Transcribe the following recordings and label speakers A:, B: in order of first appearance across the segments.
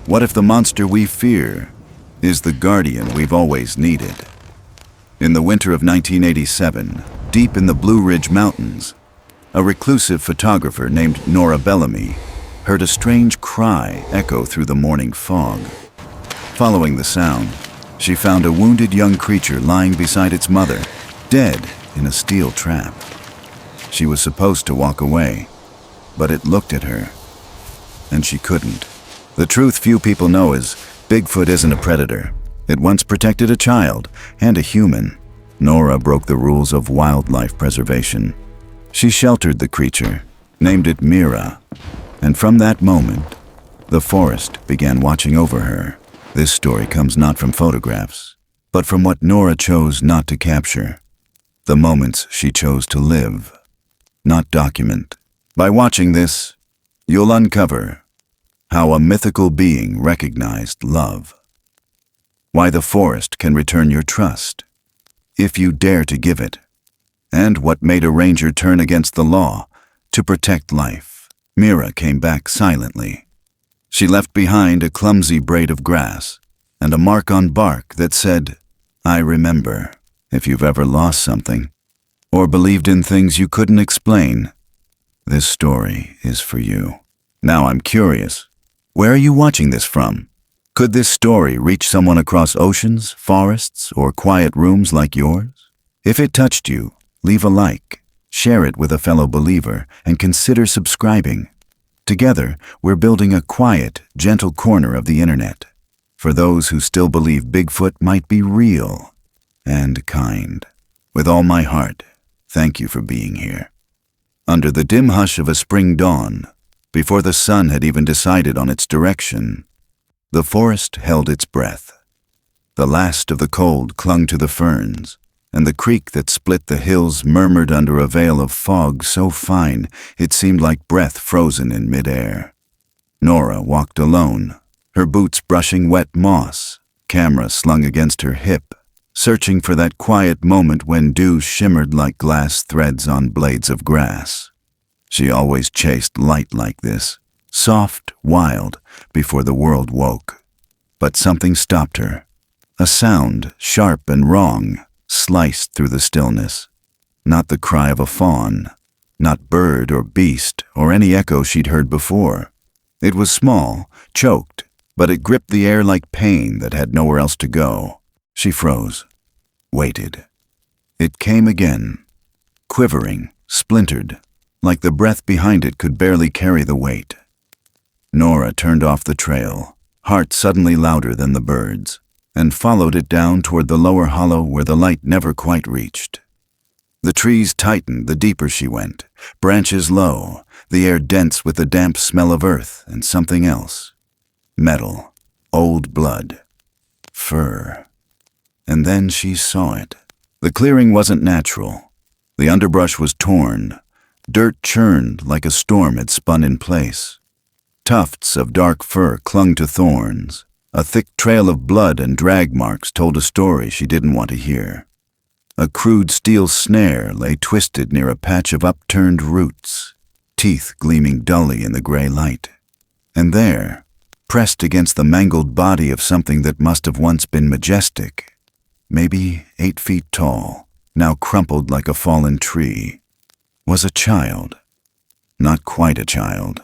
A: What if the monster we fear is the guardian we've always needed? In the winter of 1987, deep in the Blue Ridge Mountains, a reclusive photographer named Nora Bellamy heard a strange cry echo through the morning fog. Following the sound, she found a wounded young creature lying beside its mother, dead in a steel trap. She was supposed to walk away, but it looked at her, and she couldn't. The truth few people know is Bigfoot isn't a predator. It once protected a child and a human. Nora broke the rules of wildlife preservation. She sheltered the creature, named it Mira, and from that moment, the forest began watching over her. This story comes not from photographs, but from what Nora chose not to capture. The moments she chose to live, not document. By watching this, you'll uncover how a mythical being recognized love. Why the forest can return your trust, if you dare to give it. And what made a ranger turn against the law to protect life. Mira came back silently. She left behind a clumsy braid of grass and a mark on bark that said, "I remember." If you've ever lost something, or believed in things you couldn't explain, this story is for you. Now I'm curious. Where are you watching this from? Could this story reach someone across oceans, forests, or quiet rooms like yours? If it touched you, leave a like, share it with a fellow believer, and consider subscribing. Together, we're building a quiet, gentle corner of the internet for those who still believe Bigfoot might be real and kind. With all my heart, thank you for being here. Under the dim hush of a spring dawn, before the sun had even decided on its direction, the forest held its breath. The last of the cold clung to the ferns, and the creek that split the hills murmured under a veil of fog so fine it seemed like breath frozen in midair. Nora walked alone, her boots brushing wet moss, camera slung against her hip, searching for that quiet moment when dew shimmered like glass threads on blades of grass. She always chased light like this, soft, wild, before the world woke. But something stopped her. A sound, sharp and wrong, sliced through the stillness. Not the cry of a fawn, not bird or beast or any echo she'd heard before. It was small, choked, but it gripped the air like pain that had nowhere else to go. She froze, waited. It came again, quivering, splintered, like the breath behind it could barely carry the weight. Nora turned off the trail, heart suddenly louder than the birds, and followed it down toward the lower hollow where the light never quite reached. The trees tightened the deeper she went, branches low, the air dense with the damp smell of earth and something else. Metal, old blood, fur. And then she saw it. The clearing wasn't natural. The underbrush was torn. Dirt churned like a storm had spun in place. Tufts of dark fur clung to thorns. A thick trail of blood and drag marks told a story she didn't want to hear. A crude steel snare lay twisted near a patch of upturned roots, teeth gleaming dully in the gray light. And there, pressed against the mangled body of something that must have once been majestic, maybe 8 feet tall, now crumpled like a fallen tree, was a child. Not quite a child.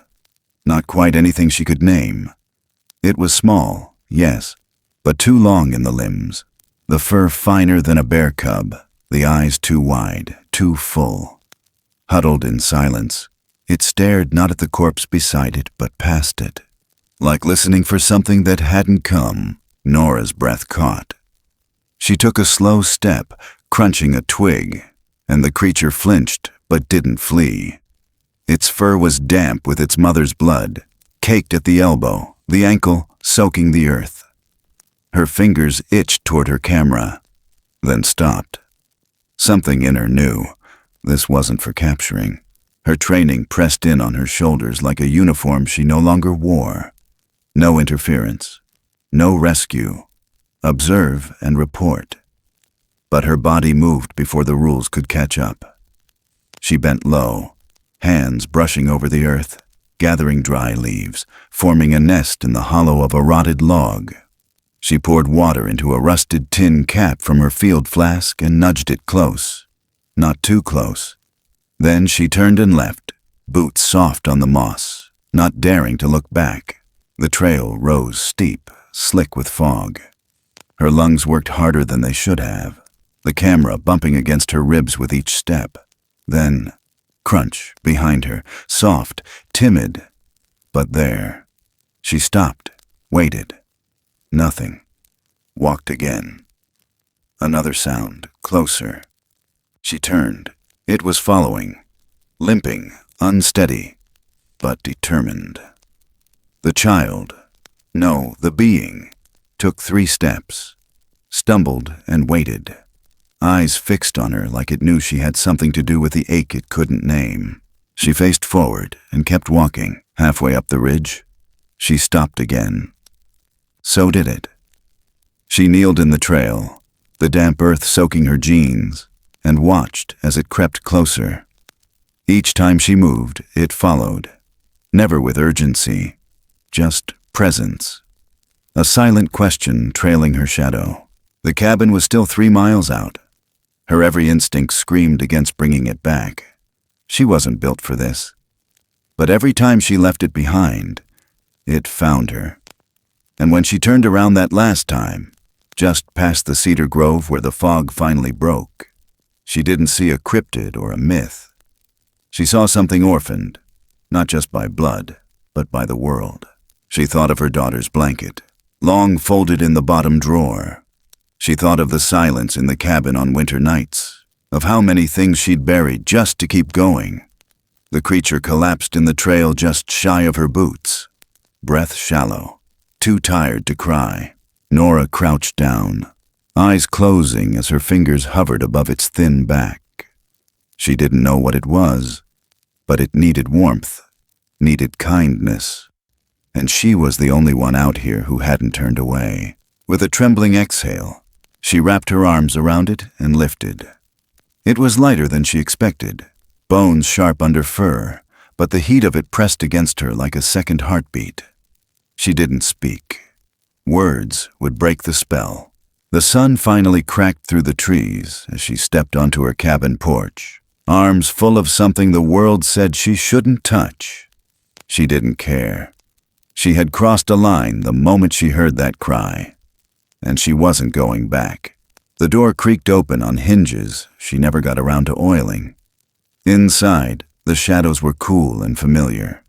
A: Not quite anything she could name. It was small, yes, but too long in the limbs. The fur finer than a bear cub, the eyes too wide, too full. Huddled in silence, it stared not at the corpse beside it, but past it. Like listening for something that hadn't come, Nora's breath caught. She took a slow step, crunching a twig, and the creature flinched but didn't flee. Its fur was damp with its mother's blood, caked at the elbow, the ankle soaking the earth. Her fingers itched toward her camera, then stopped. Something in her knew this wasn't for capturing. Her training pressed in on her shoulders like a uniform she no longer wore. No interference, no rescue. Observe and report. But her body moved before the rules could catch up. She bent low, hands brushing over the earth, gathering dry leaves, forming a nest in the hollow of a rotted log. She poured water into a rusted tin cap from her field flask and nudged it close. Not too close. Then she turned and left, boots soft on the moss, not daring to look back. The trail rose steep, slick with fog. Her lungs worked harder than they should have, the camera bumping against her ribs with each step. Then, crunch behind her, soft, timid. But there. She stopped, waited. Nothing. Walked again. Another sound, closer. She turned. It was following, limping, unsteady, but determined. The child, no, the being, took 3 steps, stumbled and waited, eyes fixed on her like it knew she had something to do with the ache it couldn't name. She faced forward and kept walking. Halfway up the ridge, she stopped again. So did it. She kneeled in the trail, the damp earth soaking her jeans, and watched as it crept closer. Each time she moved, it followed, never with urgency, just presence. A silent question trailing her shadow. The cabin was still 3 miles out. Her every instinct screamed against bringing it back. She wasn't built for this. But every time she left it behind, it found her. And when she turned around that last time, just past the cedar grove where the fog finally broke, she didn't see a cryptid or a myth. She saw something orphaned, not just by blood, but by the world. She thought of her daughter's blanket, long folded in the bottom drawer. She thought of the silence in the cabin on winter nights, of how many things she'd buried just to keep going. The creature collapsed in the trail just shy of her boots, breath shallow, too tired to cry. Nora crouched down, eyes closing as her fingers hovered above its thin back. She didn't know what it was, but it needed warmth, needed kindness. And she was the only one out here who hadn't turned away. With a trembling exhale, she wrapped her arms around it and lifted. It was lighter than she expected, bones sharp under fur, but the heat of it pressed against her like a second heartbeat. She didn't speak. Words would break the spell. The sun finally cracked through the trees as she stepped onto her cabin porch, arms full of something the world said she shouldn't touch. She didn't care. She had crossed a line the moment she heard that cry, and she wasn't going back. The door creaked open on hinges she never got around to oiling. Inside, the shadows were cool and familiar.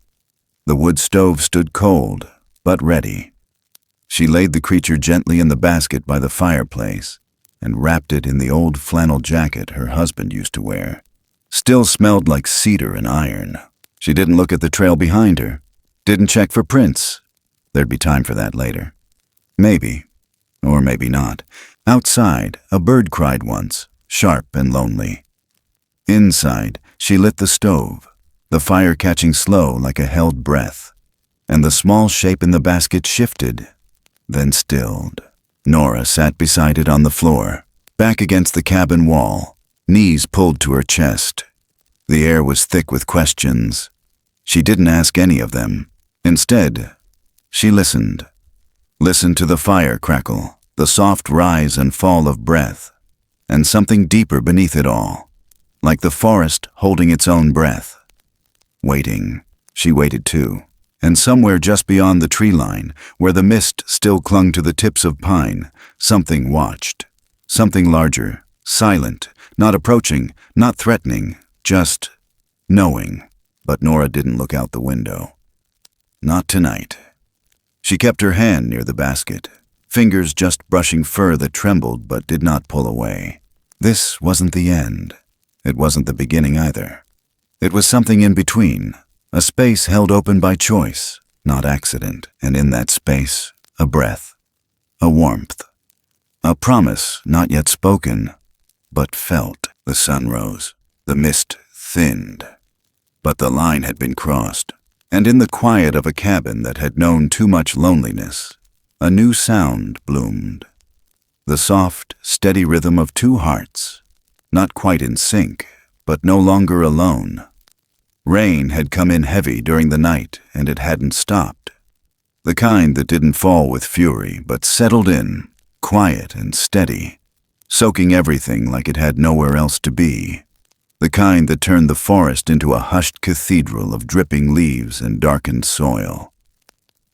A: The wood stove stood cold, but ready. She laid the creature gently in the basket by the fireplace and wrapped it in the old flannel jacket her husband used to wear. Still smelled like cedar and iron. She didn't look at the trail behind her, didn't check for prints. There'd be time for that later. Maybe, or maybe not. Outside, a bird cried once, sharp and lonely. Inside, she lit the stove, the fire catching slow like a held breath, and the small shape in the basket shifted, then stilled. Nora sat beside it on the floor, back against the cabin wall, knees pulled to her chest. The air was thick with questions. She didn't ask any of them. Instead, she listened. Listened to the fire crackle, the soft rise and fall of breath, and something deeper beneath it all, like the forest holding its own breath. Waiting, she waited too. And somewhere just beyond the tree line, where the mist still clung to the tips of pine, something watched. Something larger, silent, not approaching, not threatening, just knowing. But Nora didn't look out the window. Not tonight. She kept her hand near the basket, fingers just brushing fur that trembled but did not pull away. This wasn't the end. It wasn't the beginning either. It was something in between. A space held open by choice, not accident, and in that space, a breath, a warmth, a promise not yet spoken, but felt. The sun rose, the mist thinned, but the line had been crossed, and in the quiet of a cabin that had known too much loneliness, a new sound bloomed. The soft, steady rhythm of 2 hearts, not quite in sync, but no longer alone. Rain had come in heavy during the night, and it hadn't stopped. The kind that didn't fall with fury, but settled in, quiet and steady, soaking everything like it had nowhere else to be. The kind that turned the forest into a hushed cathedral of dripping leaves and darkened soil.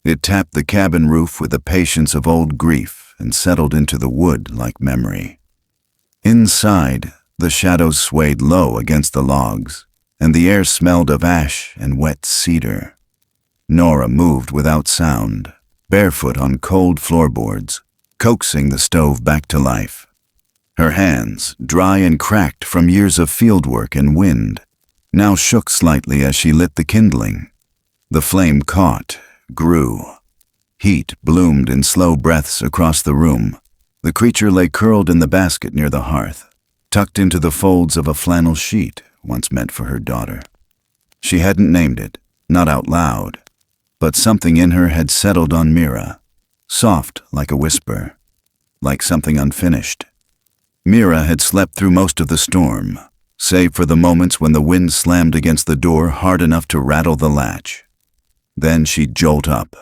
A: It tapped the cabin roof with the patience of old grief and settled into the wood like memory. Inside, the shadows swayed low against the logs, and the air smelled of ash and wet cedar. Nora moved without sound, barefoot on cold floorboards, coaxing the stove back to life. Her hands, dry and cracked from years of fieldwork and wind, now shook slightly as she lit the kindling. The flame caught, grew. Heat bloomed in slow breaths across the room. The creature lay curled in the basket near the hearth, tucked into the folds of a flannel sheet once meant for her daughter. She hadn't named it, not out loud, but something in her had settled on Mira, soft like a whisper, like something unfinished. Mira had slept through most of the storm, save for the moments when the wind slammed against the door hard enough to rattle the latch. Then she'd jolt up,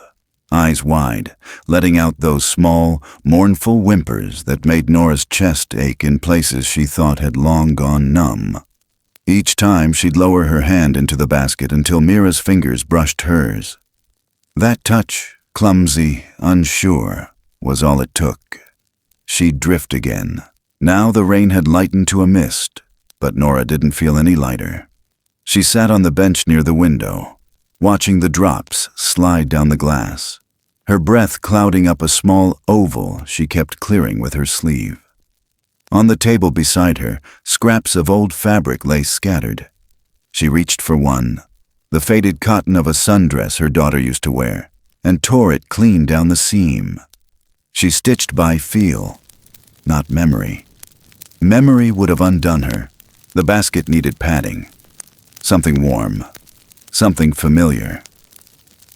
A: eyes wide, letting out those small, mournful whimpers that made Nora's chest ache in places she thought had long gone numb. Each time she'd lower her hand into the basket until Mira's fingers brushed hers. That touch, clumsy, unsure, was all it took. She'd drift again. Now the rain had lightened to a mist, but Nora didn't feel any lighter. She sat on the bench near the window, watching the drops slide down the glass, her breath clouding up a small oval she kept clearing with her sleeve. On the table beside her, scraps of old fabric lay scattered. She reached for one, the faded cotton of a sundress her daughter used to wear, and tore it clean down the seam. She stitched by feel, not memory. Memory would have undone her. The basket needed padding. Something warm. Something familiar.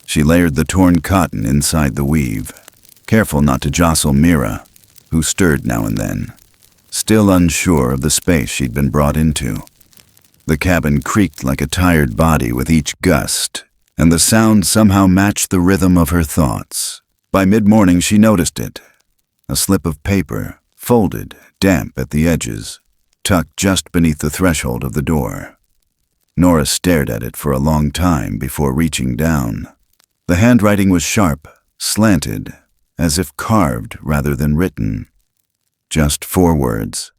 A: She layered the torn cotton inside the weave, careful not to jostle Mira, who stirred now and then, still unsure of the space she'd been brought into. The cabin creaked like a tired body with each gust, and the sound somehow matched the rhythm of her thoughts. By mid-morning she noticed it. A slip of paper, folded, damp at the edges, tucked just beneath the threshold of the door. Nora stared at it for a long time before reaching down. The handwriting was sharp, slanted, as if carved rather than written. Just 4 words.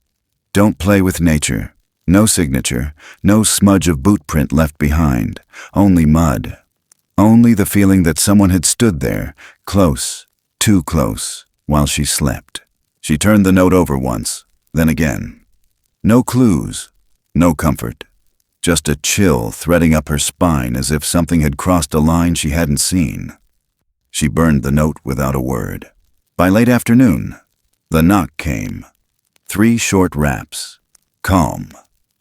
A: Don't play with nature. No signature, no smudge of boot print left behind, only mud. Only the feeling that someone had stood there, close, too close, while she slept. She turned the note over once, then again. No clues, no comfort. Just a chill threading up her spine as if something had crossed a line she hadn't seen. She burned the note without a word. By late afternoon, the knock came. 3 short raps. Calm.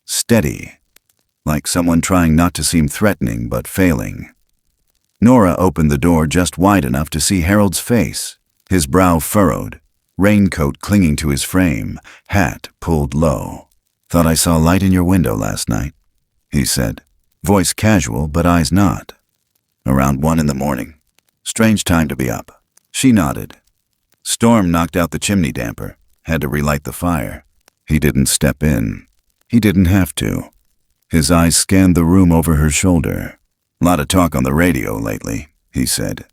A: Steady. Like someone trying not to seem threatening but failing. Nora opened the door just wide enough to see Harold's face, his brow furrowed, raincoat clinging to his frame, hat pulled low. "Thought I saw light in your window last night," he said, voice casual but eyes not. "Around 1 in the morning. Strange time to be up." She nodded. Storm knocked out the chimney damper, had to relight the fire. He didn't step in. He didn't have to. His eyes scanned the room over her shoulder. "Lot of talk on the radio lately," he said.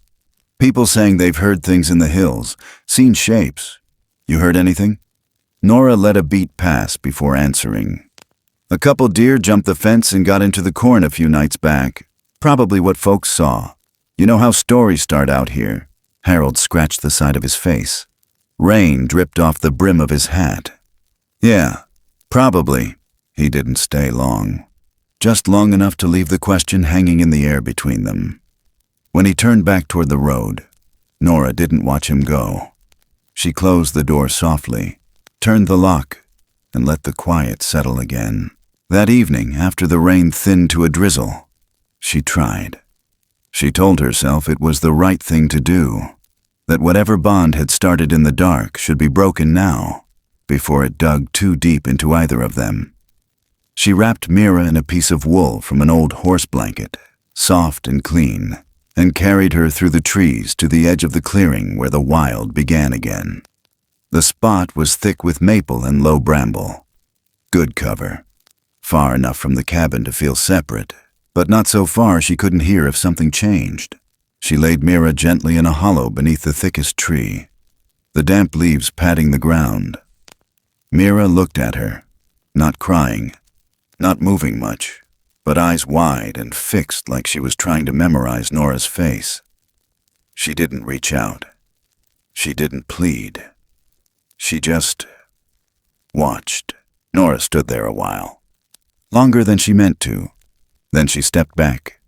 A: "People saying they've heard things in the hills, seen shapes. You heard anything?" Nora let a beat pass before answering. "A couple deer jumped the fence and got into the corn a few nights back. Probably what folks saw. You know how stories start out here." Harold scratched the side of his face. Rain dripped off the brim of his hat. "Yeah, probably." He didn't stay long. Just long enough to leave the question hanging in the air between them. When he turned back toward the road, Nora didn't watch him go. She closed the door softly, turned the lock, and let the quiet settle again. That evening, after the rain thinned to a drizzle, she tried. She told herself it was the right thing to do, that whatever bond had started in the dark should be broken now, before it dug too deep into either of them. She wrapped Mira in a piece of wool from an old horse blanket, soft and clean, and carried her through the trees to the edge of the clearing where the wild began again. The spot was thick with maple and low bramble. Good cover. Far enough from the cabin to feel separate, but not so far she couldn't hear if something changed. She laid Mira gently in a hollow beneath the thickest tree, the damp leaves patting the ground. Mira looked at her, not crying, not moving much, but eyes wide and fixed like she was trying to memorize Nora's face. She didn't reach out. She didn't plead. She just watched. Nora stood there a while, longer than she meant to. Then she stepped back,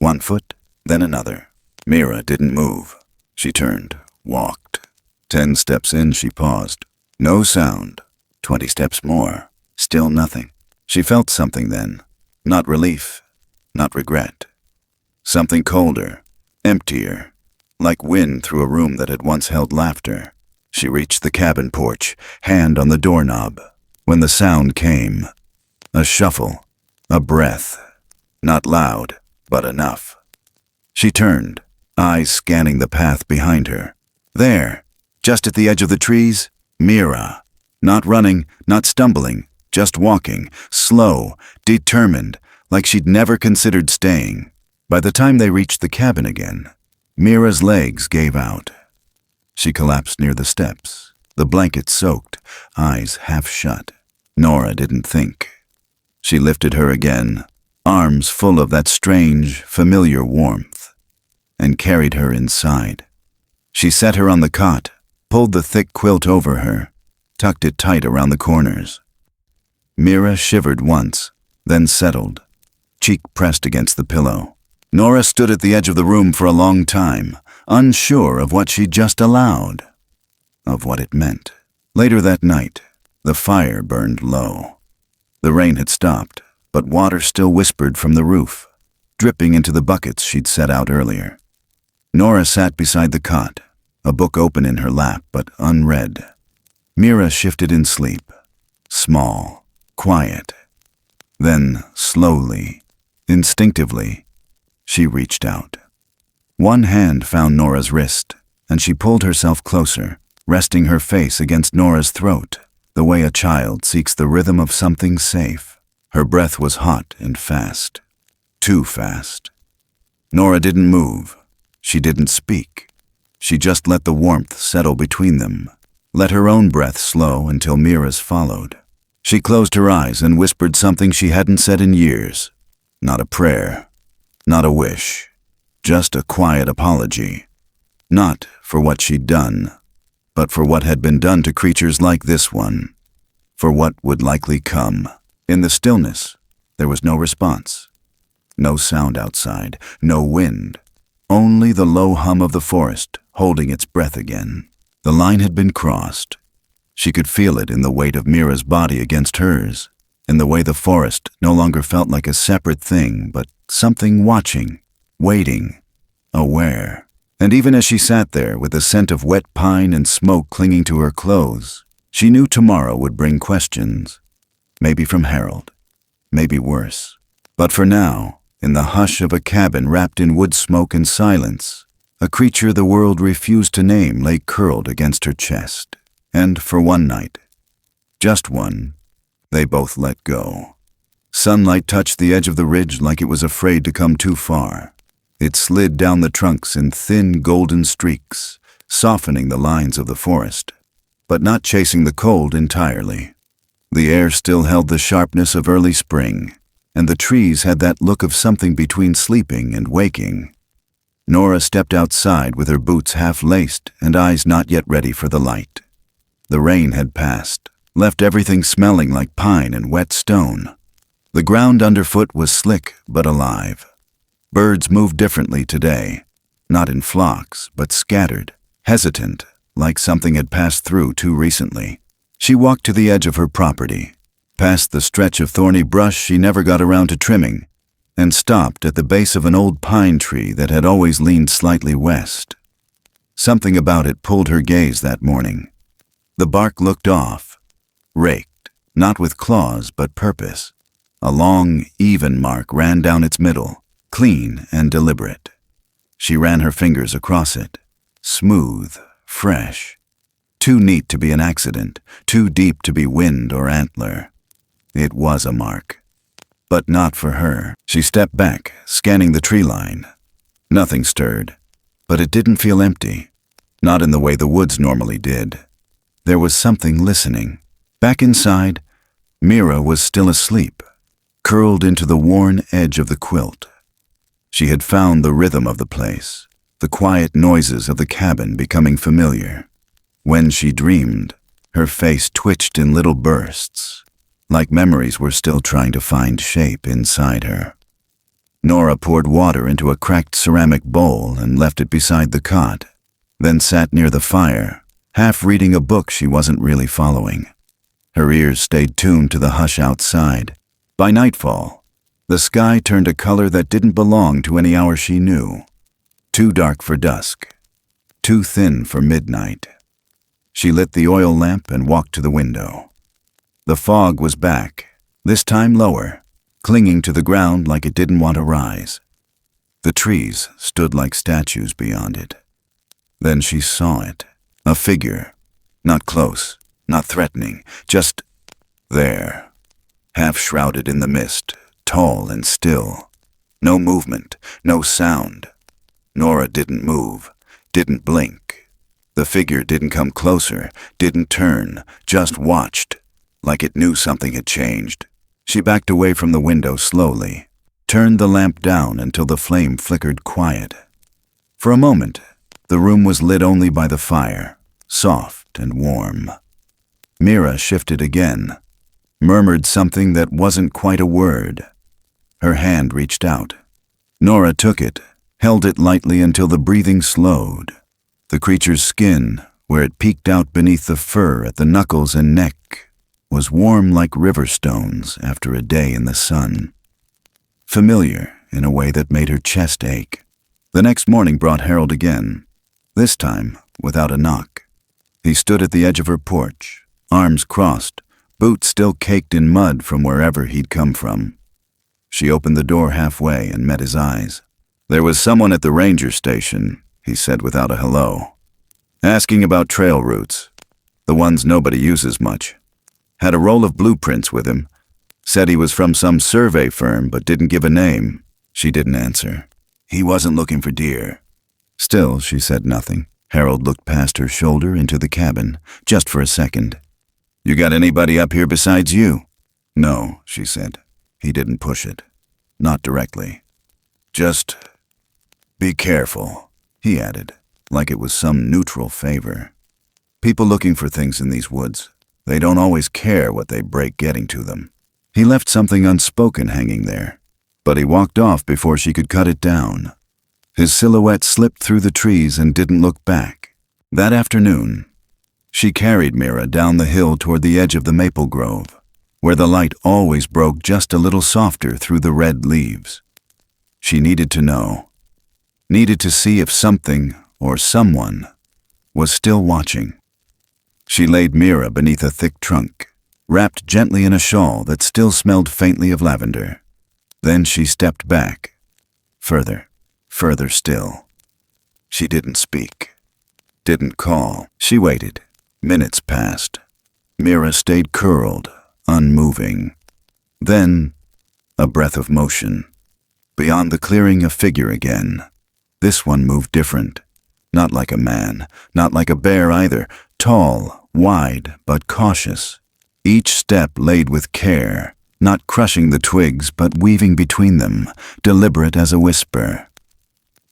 A: 1 foot, then another. Mira didn't move. She turned, walked. 10 steps in, she paused. No sound. 20 steps more. Still nothing. She felt something then. Not relief, not regret. Something colder, emptier, like wind through a room that had once held laughter. She reached the cabin porch, hand on the doorknob, when the sound came. A shuffle, a breath. Not loud, but enough. She turned, eyes scanning the path behind her. There, just at the edge of the trees, Mira. Not running, not stumbling, just walking, slow, determined, like she'd never considered staying. By the time they reached the cabin again, Mira's legs gave out. She collapsed near the steps, the blanket soaked, eyes half shut. Nora didn't think. She lifted her again, arms full of that strange, familiar warmth, and carried her inside. She set her on the cot, pulled the thick quilt over her, tucked it tight around the corners. Mira shivered once, then settled, cheek pressed against the pillow. Nora stood at the edge of the room for a long time, unsure of what she'd just allowed, of what it meant. Later that night, the fire burned low. The rain had stopped, but water still whispered from the roof, dripping into the buckets she'd set out earlier. Nora sat beside the cot, a book open in her lap but unread. Mira shifted in sleep, small, quiet. Then, slowly, instinctively, she reached out. One hand found Nora's wrist, and she pulled herself closer, resting her face against Nora's throat, the way a child seeks the rhythm of something safe. Her breath was hot and fast. Too fast. Nora didn't move. She didn't speak. She just let the warmth settle between them, let her own breath slow until Mira's followed. She closed her eyes and whispered something she hadn't said in years. Not a prayer, not a wish, just a quiet apology. Not for what she'd done, but for what had been done to creatures like this one, for what would likely come. In the stillness, there was no response. No sound outside, no wind, only the low hum of the forest holding its breath again. The line had been crossed. She could feel it in the weight of Mira's body against hers, in the way the forest no longer felt like a separate thing, but something watching, waiting, aware. And even as she sat there with the scent of wet pine and smoke clinging to her clothes, she knew tomorrow would bring questions. Maybe from Harold, maybe worse. But for now, in the hush of a cabin wrapped in wood smoke and silence, a creature the world refused to name lay curled against her chest. And for one night, just one, they both let go. Sunlight touched the edge of the ridge like it was afraid to come too far. It slid down the trunks in thin golden streaks, softening the lines of the forest, but not chasing the cold entirely. The air still held the sharpness of early spring, and the trees had that look of something between sleeping and waking. Nora stepped outside with her boots half-laced and eyes not yet ready for the light. The rain had passed, left everything smelling like pine and wet stone. The ground underfoot was slick but alive. Birds moved differently today, not in flocks, but scattered, hesitant, like something had passed through too recently. She walked to the edge of her property, past the stretch of thorny brush she never got around to trimming, and stopped at the base of an old pine tree that had always leaned slightly west. Something about it pulled her gaze that morning. The bark looked off, raked, not with claws but purpose. A long, even mark ran down its middle, clean and deliberate. She ran her fingers across it. Smooth, fresh. Too neat to be an accident, too deep to be wind or antler. It was a mark. But not for her. She stepped back, scanning the tree line. Nothing stirred, but it didn't feel empty. Not in the way the woods normally did. There was something listening. Back inside, Mira was still asleep, curled into the worn edge of the quilt. She had found the rhythm of the place, the quiet noises of the cabin becoming familiar. When she dreamed, her face twitched in little bursts, like memories were still trying to find shape inside her. Nora poured water into a cracked ceramic bowl and left it beside the cot, then sat near the fire, half reading a book she wasn't really following. Her ears stayed tuned to the hush outside. By nightfall, the sky turned a color that didn't belong to any hour she knew. Too dark for dusk, too thin for midnight. She lit the oil lamp and walked to the window. The fog was back, this time lower, clinging to the ground like it didn't want to rise. The trees stood like statues beyond it. Then she saw it, a figure, not close, not threatening, just there, half shrouded in the mist, tall and still. No movement, no sound. Nora didn't move, didn't blink. The figure didn't come closer, didn't turn, just watched, like it knew something had changed. She backed away from the window slowly, turned the lamp down until the flame flickered quiet. For a moment, the room was lit only by the fire, soft and warm. Mira shifted again, murmured something that wasn't quite a word. Her hand reached out. Nora took it, held it lightly until the breathing slowed. The creature's skin, where it peeked out beneath the fur at the knuckles and neck, was warm like river stones after a day in the sun. Familiar in a way that made her chest ache. The next morning brought Harold again, this time without a knock. He stood at the edge of her porch, arms crossed, boots still caked in mud from wherever he'd come from. She opened the door halfway and met his eyes. "There was someone at the ranger station," he said without a hello. "Asking about trail routes, the ones nobody uses much. Had a roll of blueprints with him. Said he was from some survey firm but didn't give a name." She didn't answer. He wasn't looking for deer. Still, she said nothing. Harold looked past her shoulder into the cabin, just for a second. "You got anybody up here besides you?" "No," she said. He didn't push it. Not directly. "Just be careful," he added, like it was some neutral favor. People looking for things in these woods, they don't always care what they break getting to them. He left something unspoken hanging there, but he walked off before she could cut it down. His silhouette slipped through the trees and didn't look back. That afternoon, she carried Mira down the hill toward the edge of the maple grove, where the light always broke just a little softer through the red leaves. She needed to know, needed to see if something or someone was still watching. She laid Mira beneath a thick trunk, wrapped gently in a shawl that still smelled faintly of lavender. Then she stepped back, further still. She didn't speak, didn't call. She waited. Minutes passed. Mira stayed curled, unmoving. Then, a breath of motion. Beyond the clearing, a figure again. This one moved different. Not like a man, not like a bear either. Tall, wide, but cautious. Each step laid with care, not crushing the twigs but weaving between them, deliberate as a whisper.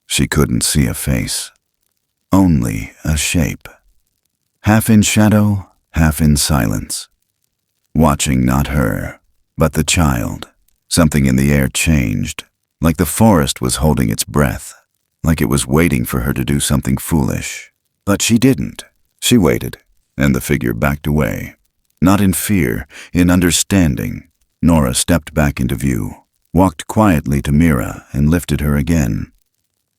A: She couldn't see a face. Only a shape. Half in shadow, half in silence. Watching not her, but the child. Something in the air changed, like the forest was holding its breath, like it was waiting for her to do something foolish. But she didn't. She waited, and the figure backed away. Not in fear, in understanding. Nora stepped back into view, walked quietly to Mira and lifted her again.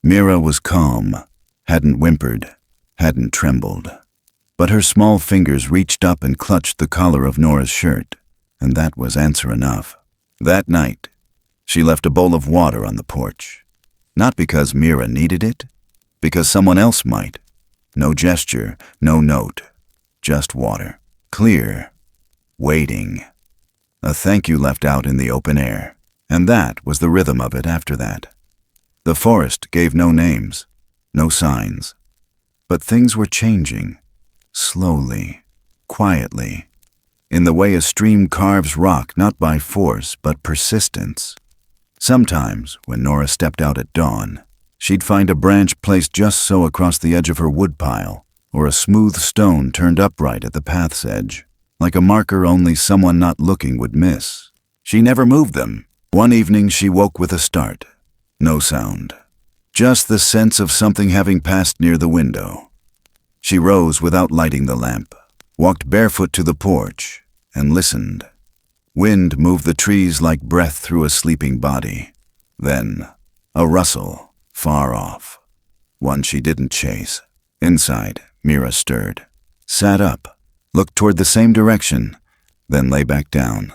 A: Mira was calm, hadn't whimpered, hadn't trembled. But her small fingers reached up and clutched the collar of Nora's shirt, and that was answer enough. That night, she left a bowl of water on the porch. Not because Mira needed it, because someone else might. No gesture, no note, just water. Clear, waiting. A thank you left out in the open air, and that was the rhythm of it after that. The forest gave no names, no signs, but things were changing, slowly, quietly, in the way a stream carves rock not by force but persistence. Sometimes, when Nora stepped out at dawn, she'd find a branch placed just so across the edge of her woodpile, or a smooth stone turned upright at the path's edge, like a marker only someone not looking would miss. She never moved them. One evening she woke with a start. No sound. Just the sense of something having passed near the window. She rose without lighting the lamp, walked barefoot to the porch, and listened. Wind moved the trees like breath through a sleeping body. Then, a rustle, far off. One she didn't chase. Inside, Mira stirred, sat up, looked toward the same direction, then lay back down.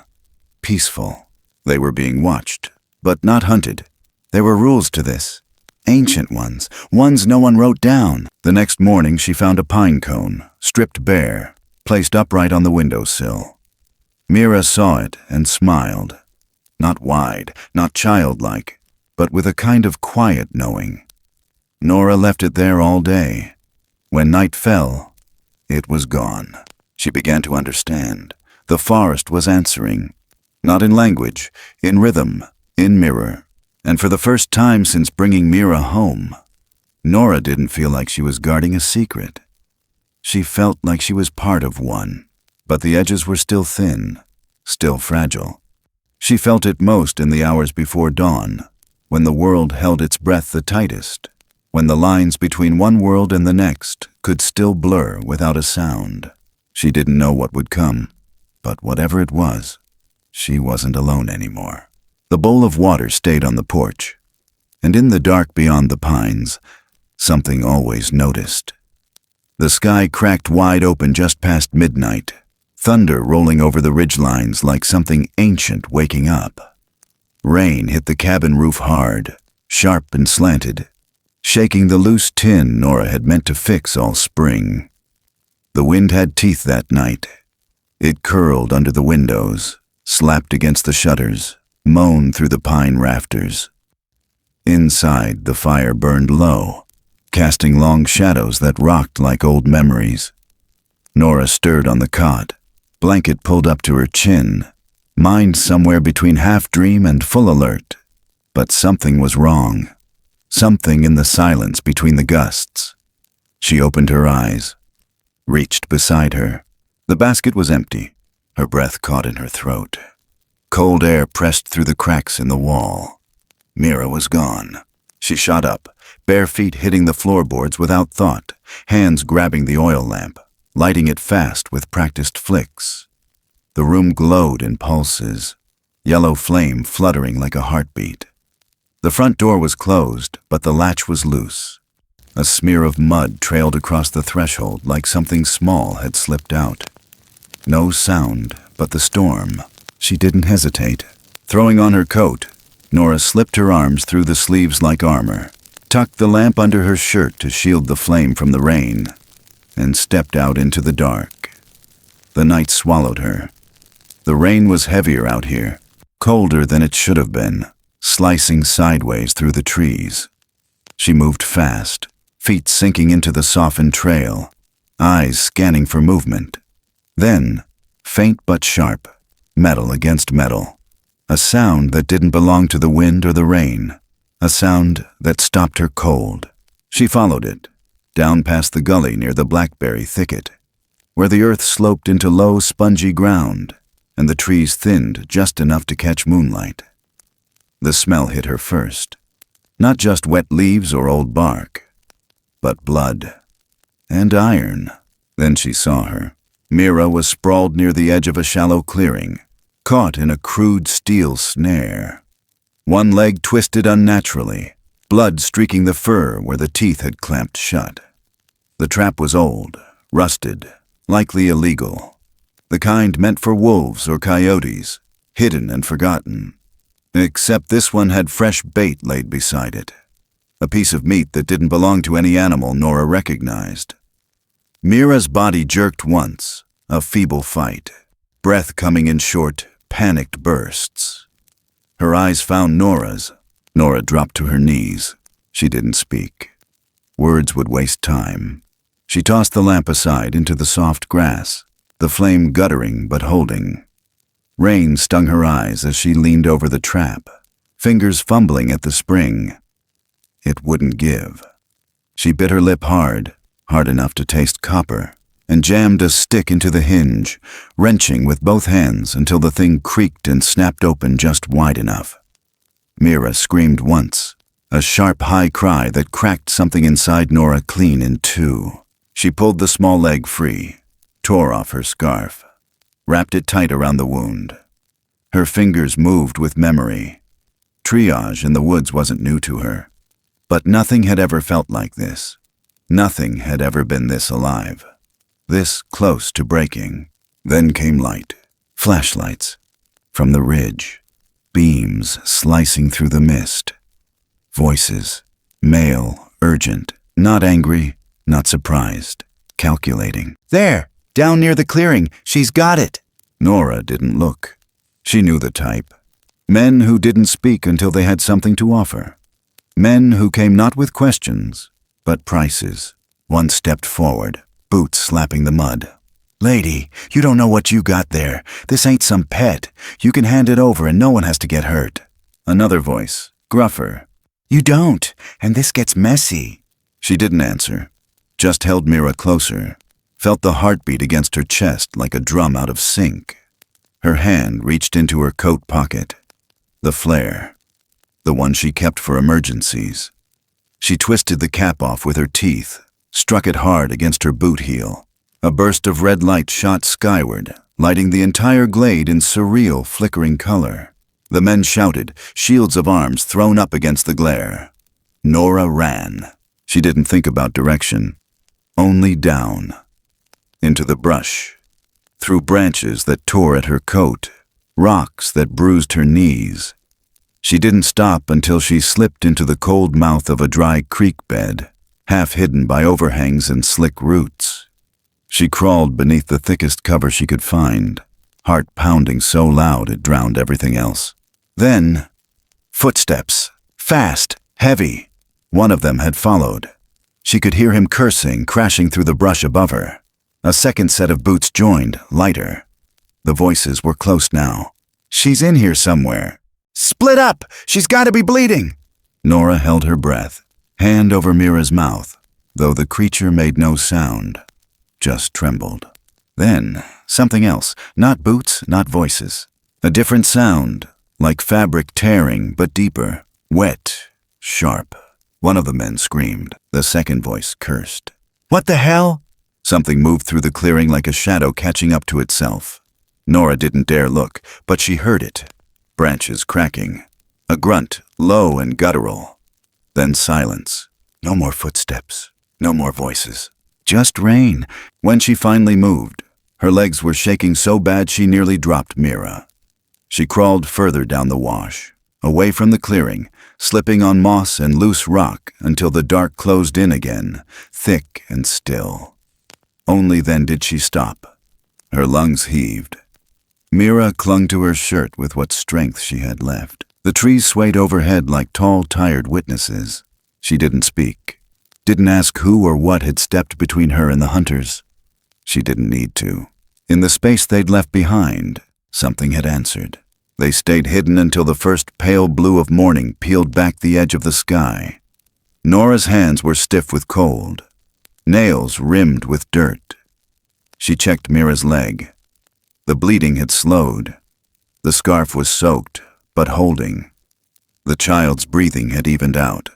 A: Peaceful. They were being watched, but not hunted. There were rules to this. Ancient ones no one wrote down. The next morning she found a pine cone, stripped bare, placed upright on the windowsill. Mira saw it and smiled. Not wide, not childlike, but with a kind of quiet knowing. Nora left it there all day. When night fell, it was gone. She began to understand. The forest was answering. Not in language, in rhythm, in mirror. And for the first time since bringing Mira home, Nora didn't feel like she was guarding a secret. She felt like she was part of one, but the edges were still thin, still fragile. She felt it most in the hours before dawn, when the world held its breath the tightest, when the lines between one world and the next could still blur without a sound. She didn't know what would come, but whatever it was, she wasn't alone anymore. The bowl of water stayed on the porch, and in the dark beyond the pines, something always noticed. The sky cracked wide open just past midnight, thunder rolling over the ridgelines like something ancient waking up. Rain hit the cabin roof hard, sharp and slanted, shaking the loose tin Nora had meant to fix all spring. The wind had teeth that night. It curled under the windows, slapped against the shutters, moaned through the pine rafters. Inside, the fire burned low, casting long shadows that rocked like old memories. Nora stirred on the cot, blanket pulled up to her chin, mind somewhere between half-dream and full alert. But something was wrong. Something in the silence between the gusts. She opened her eyes, reached beside her. The basket was empty. Her breath caught in her throat. Cold air pressed through the cracks in the wall. Mira was gone. She shot up, bare feet hitting the floorboards without thought, hands grabbing the oil lamp, lighting it fast with practiced flicks. The room glowed in pulses, yellow flame fluttering like a heartbeat. The front door was closed, but the latch was loose. A smear of mud trailed across the threshold like something small had slipped out. No sound but the storm. She didn't hesitate. Throwing on her coat, Nora slipped her arms through the sleeves like armor, tucked the lamp under her shirt to shield the flame from the rain, and stepped out into the dark. The night swallowed her. The rain was heavier out here, colder than it should have been, slicing sideways through the trees. She moved fast, feet sinking into the softened trail, eyes scanning for movement. Then, faint but sharp, metal against metal. A sound that didn't belong to the wind or the rain. A sound that stopped her cold. She followed it, down past the gully near the blackberry thicket, where the earth sloped into low, spongy ground, and the trees thinned just enough to catch moonlight. The smell hit her first. Not just wet leaves or old bark, but blood and iron. Then she saw her. Mira was sprawled near the edge of a shallow clearing, caught in a crude steel snare. One leg twisted unnaturally, blood streaking the fur where the teeth had clamped shut. The trap was old, rusted, likely illegal, the kind meant for wolves or coyotes. hidden and forgotten. Except this one had fresh bait laid beside it. A piece of meat that didn't belong to any animal Nora recognized. Mira's body jerked once, a feeble fight, breath coming in short, panicked bursts. Her eyes found Nora's. Nora dropped to her knees. She didn't speak. Words would waste time. She tossed the lamp aside into the soft grass, the flame guttering but holding. Rain stung her eyes as she leaned over the trap, fingers fumbling at the spring. It wouldn't give. She bit her lip hard enough to taste copper, and jammed a stick into the hinge, wrenching with both hands until the thing creaked and snapped open just wide enough. Mira screamed once, a sharp, high cry that cracked something inside Nora clean in two. She pulled the small leg free, tore off her scarf, wrapped it tight around the wound. Her fingers moved with memory. Triage in the woods wasn't new to her, but nothing had ever felt like this. Nothing had ever been this alive, this close to breaking. Then came light, flashlights, from the ridge, beams slicing through the mist. Voices, male, urgent, not angry, not surprised, calculating. "There, down near the clearing, she's got it." Nora didn't look. She knew the type. Men who didn't speak until they had something to offer. Men who came not with questions, but prices. One stepped forward, boots slapping the mud. "Lady, you don't know what you got there. This ain't some pet. You can hand it over and no one has to get hurt." Another voice, gruffer. "You don't, and this gets messy." She didn't answer, just held Mira closer, felt the heartbeat against her chest like a drum out of sync. Her hand reached into her coat pocket. The flare, the one she kept for emergencies. She twisted the cap off with her teeth, struck it hard against her boot heel. A burst of red light shot skyward, lighting the entire glade in surreal, flickering color. The men shouted, shields of arms thrown up against the glare. Nora ran. She didn't think about direction. Only down. Into the brush. Through branches that tore at her coat. Rocks that bruised her knees. She didn't stop until she slipped into the cold mouth of a dry creek bed, half hidden by overhangs and slick roots. She crawled beneath the thickest cover she could find, heart pounding so loud it drowned everything else. Then, footsteps, fast, heavy. One of them had followed. She could hear him cursing, crashing through the brush above her. A second set of boots joined, lighter. The voices were close now. "She's in here somewhere." "Split up! She's got to be bleeding!" Nora held her breath, hand over Mira's mouth, though the creature made no sound, just trembled. Then, something else, not boots, not voices. A different sound, like fabric tearing, but deeper, wet, sharp. One of the men screamed. The second voice cursed. "What the hell?" Something moved through the clearing like a shadow catching up to itself. Nora didn't dare look, but she heard it. Branches cracking. A grunt, low and guttural. Then silence. No more footsteps. No more voices. Just rain. When she finally moved, her legs were shaking so bad she nearly dropped Mira. She crawled further down the wash, away from the clearing, slipping on moss and loose rock until the dark closed in again, thick and still. Only then did she stop. Her lungs heaved. Mira clung to her shirt with what strength she had left. The trees swayed overhead like tall, tired witnesses. She didn't speak. Didn't ask who or what had stepped between her and the hunters. She didn't need to. In the space they'd left behind, something had answered. They stayed hidden until the first pale blue of morning peeled back the edge of the sky. Nora's hands were stiff with cold, nails rimmed with dirt. She checked Mira's leg. The bleeding had slowed. The scarf was soaked, but holding. The child's breathing had evened out,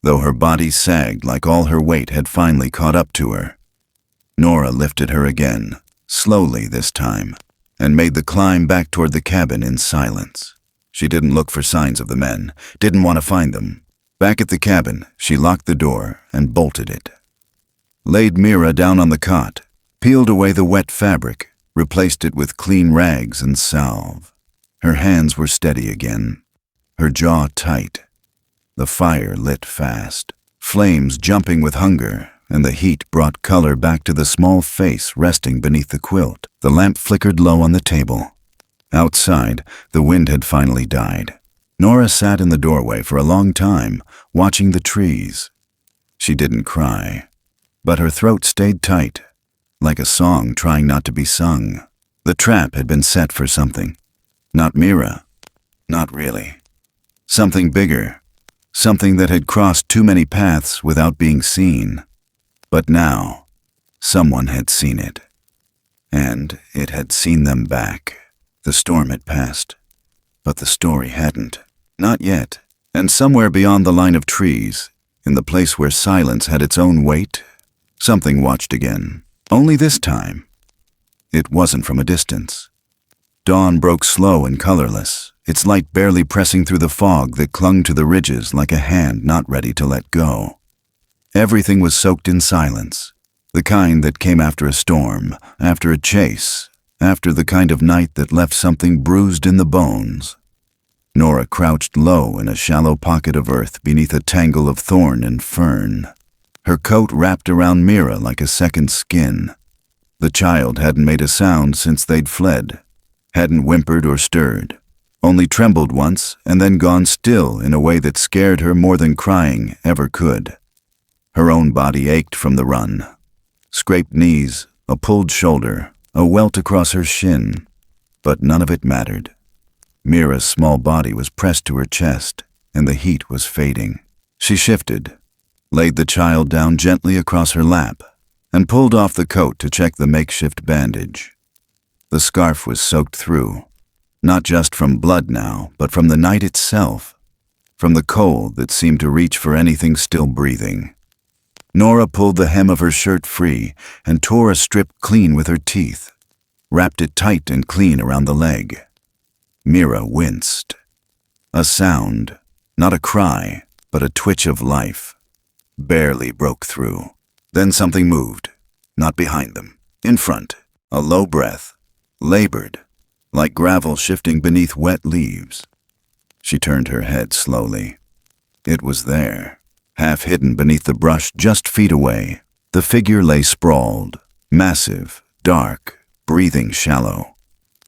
A: though her body sagged like all her weight had finally caught up to her. Nora lifted her again, slowly this time, and made the climb back toward the cabin in silence. She didn't look for signs of the men, didn't want to find them. Back at the cabin, she locked the door and bolted it. Laid Mira down on the cot, peeled away the wet fabric, replaced it with clean rags and salve. Her hands were steady again, her jaw tight. The fire lit fast, flames jumping with hunger, and the heat brought color back to the small face resting beneath the quilt. The lamp flickered low on the table. Outside, the wind had finally died. Nora sat in the doorway for a long time, watching the trees. She didn't cry, but her throat stayed tight, like a song trying not to be sung. The trap had been set for something. Not Mira. Not really. Something bigger. Something that had crossed too many paths without being seen. But now, someone had seen it. And it had seen them back. The storm had passed. But the story hadn't. Not yet. And somewhere beyond the line of trees, in the place where silence had its own weight, something watched again. Only this time, it wasn't from a distance. Dawn broke slow and colorless, its light barely pressing through the fog that clung to the ridges like a hand not ready to let go. Everything was soaked in silence, the kind that came after a storm, after a chase, after the kind of night that left something bruised in the bones. Nora crouched low in a shallow pocket of earth beneath a tangle of thorn and fern. Her coat wrapped around Mira like a second skin. The child hadn't made a sound since they'd fled, hadn't whimpered or stirred, only trembled once and then gone still in a way that scared her more than crying ever could. Her own body ached from the run. Scraped knees, a pulled shoulder, a welt across her shin, but none of it mattered. Mira's small body was pressed to her chest, and the heat was fading. She shifted, laid the child down gently across her lap, and pulled off the coat to check the makeshift bandage. The scarf was soaked through, not just from blood now, but from the night itself, from the cold that seemed to reach for anything still breathing. Nora pulled the hem of her shirt free and tore a strip clean with her teeth, wrapped it tight and clean around the leg. Mira winced. A sound, not a cry, but a twitch of life, barely broke through. Then something moved, not behind them, in front, a low breath, labored, like gravel shifting beneath wet leaves. She turned her head slowly. It was there, half hidden beneath the brush just feet away. The figure lay sprawled, massive, dark, breathing shallow.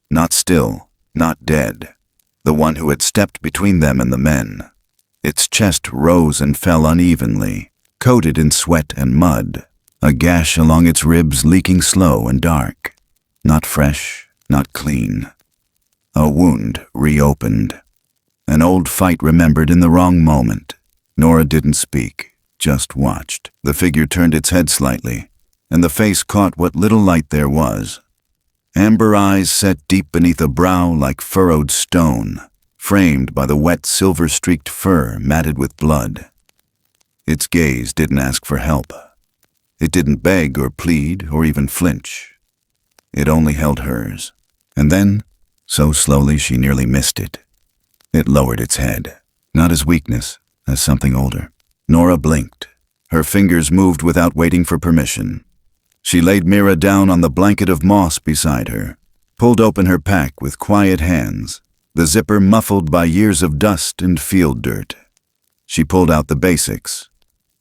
A: Not still, not dead. The one who had stepped between them and the men. Its chest rose and fell unevenly, coated in sweat and mud, a gash along its ribs leaking slow and dark. Not fresh, not clean. A wound reopened. An old fight remembered in the wrong moment. Nora didn't speak, just watched. The figure turned its head slightly, and the face caught what little light there was. Amber eyes set deep beneath a brow like furrowed stone, framed by the wet silver-streaked fur matted with blood. Its gaze didn't ask for help. It didn't beg or plead or even flinch. It only held hers. And then, so slowly she nearly missed it, it lowered its head, not as weakness, as something older. Nora blinked. Her fingers moved without waiting for permission. She laid Mira down on the blanket of moss beside her, pulled open her pack with quiet hands, the zipper muffled by years of dust and field dirt. She pulled out the basics: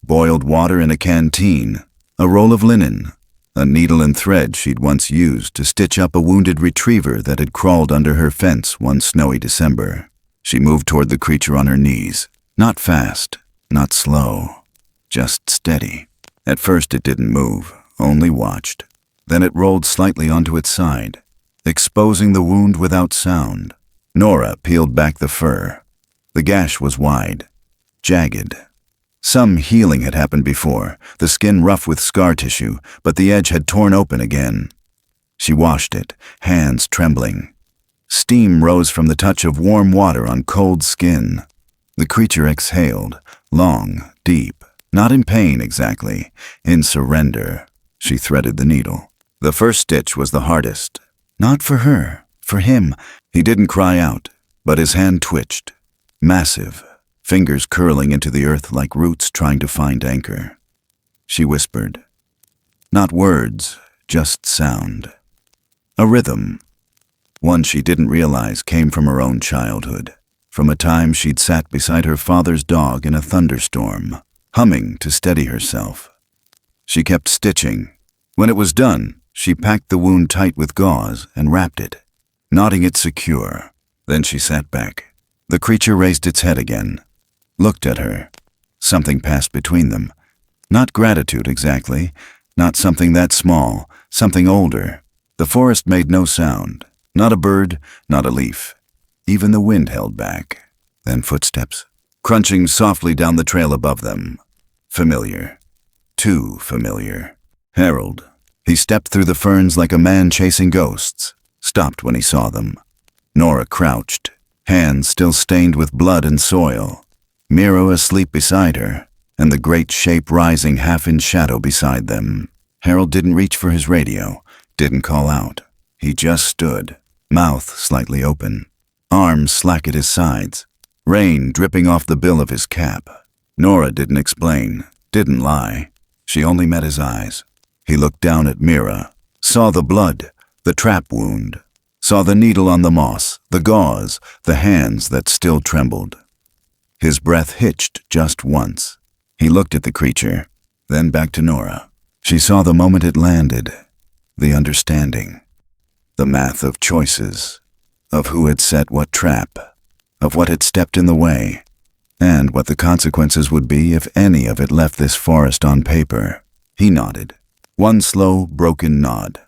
A: boiled water in a canteen, a roll of linen, a needle and thread she'd once used to stitch up a wounded retriever that had crawled under her fence one snowy December. She moved toward the creature on her knees, not fast, not slow, just steady. At first it didn't move, only watched. Then it rolled slightly onto its side, exposing the wound without sound. Nora peeled back the fur. The gash was wide, jagged. Some healing had happened before, the skin rough with scar tissue, but the edge had torn open again. She washed it, hands trembling. Steam rose from the touch of warm water on cold skin. The creature exhaled, long, deep, not in pain exactly, in surrender. She threaded the needle. The first stitch was the hardest. Not for her, for him. He didn't cry out, but his hand twitched. Massive, fingers curling into the earth like roots trying to find anchor. She whispered. Not words, just sound. A rhythm. One she didn't realize came from her own childhood, from a time she'd sat beside her father's dog in a thunderstorm, humming to steady herself. She kept stitching. When it was done, she packed the wound tight with gauze and wrapped it, knotting it secure. Then she sat back. The creature raised its head again, looked at her. Something passed between them. Not gratitude exactly, not something that small, something older. The forest made no sound, not a bird, not a leaf. Even the wind held back. Then footsteps, crunching softly down the trail above them. Familiar. Too familiar. Harold. He stepped through the ferns like a man chasing ghosts, stopped when he saw them. Nora crouched, hands still stained with blood and soil. Mira asleep beside her, and the great shape rising half in shadow beside them. Harold didn't reach for his radio, didn't call out. He just stood, mouth slightly open, arms slack at his sides, rain dripping off the bill of his cap. Nora didn't explain, didn't lie. She only met his eyes. He looked down at Mira, saw the blood, the trap wound, saw the needle on the moss, the gauze, the hands that still trembled. His breath hitched just once. He looked at the creature, then back to Nora. She saw the moment it landed, the understanding, the math of choices, of who had set what trap, of what had stepped in the way, and what the consequences would be if any of it left this forest on paper. He nodded. One slow, broken nod.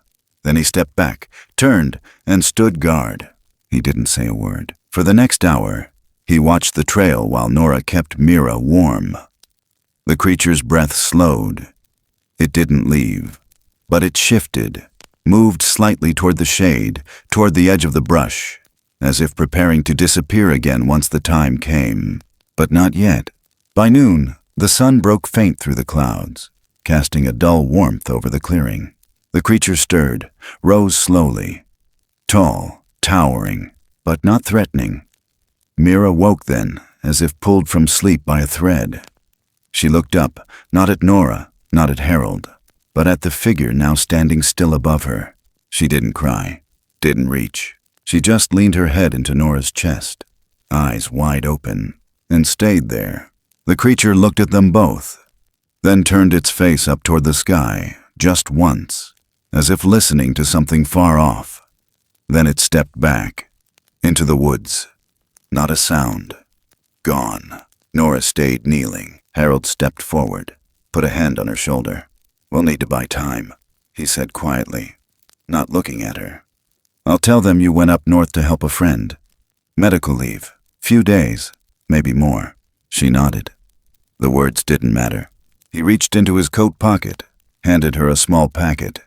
A: Then he stepped back, turned, and stood guard. He didn't say a word. For the next hour, he watched the trail while Nora kept Mira warm. The creature's breath slowed. It didn't leave, but it shifted, moved slightly toward the shade, toward the edge of the brush, as if preparing to disappear again once the time came. But not yet. By noon, the sun broke faint through the clouds, casting a dull warmth over the clearing. The creature stirred, rose slowly, tall, towering, but not threatening. Mira woke then, as if pulled from sleep by a thread. She looked up, not at Nora, not at Harold, but at the figure now standing still above her. She didn't cry, didn't reach. She just leaned her head into Nora's chest, eyes wide open, and stayed there. The creature looked at them both, then turned its face up toward the sky, just once, as if listening to something far off. Then it stepped back, into the woods. Not a sound. Gone. Nora stayed kneeling. Harold stepped forward, put a hand on her shoulder. "We'll need to buy time," he said quietly, not looking at her. "I'll tell them you went up north to help a friend. Medical leave. Few days, maybe more." She nodded. The words didn't matter. He reached into his coat pocket, handed her a small packet.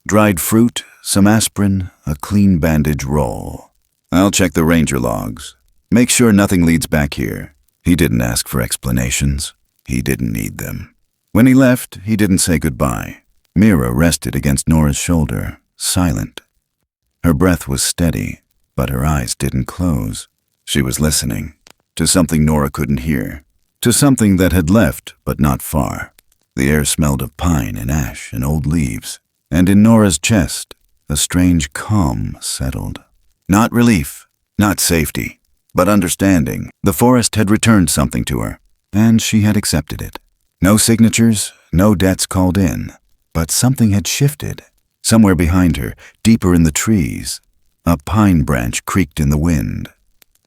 A: Dried fruit, some aspirin, a clean bandage roll. "I'll check the ranger logs. Make sure nothing leads back here." He didn't ask for explanations. He didn't need them. When he left, he didn't say goodbye. Mira rested against Nora's shoulder, silent. Her breath was steady, but her eyes didn't close. She was listening, to something Nora couldn't hear, to something that had left but not far. The air smelled of pine and ash and old leaves, and in Nora's chest, a strange calm settled. Not relief, not safety, but understanding. The forest had returned something to her, and she had accepted it. No signatures, no debts called in, but something had shifted. Somewhere behind her, deeper in the trees, a pine branch creaked in the wind.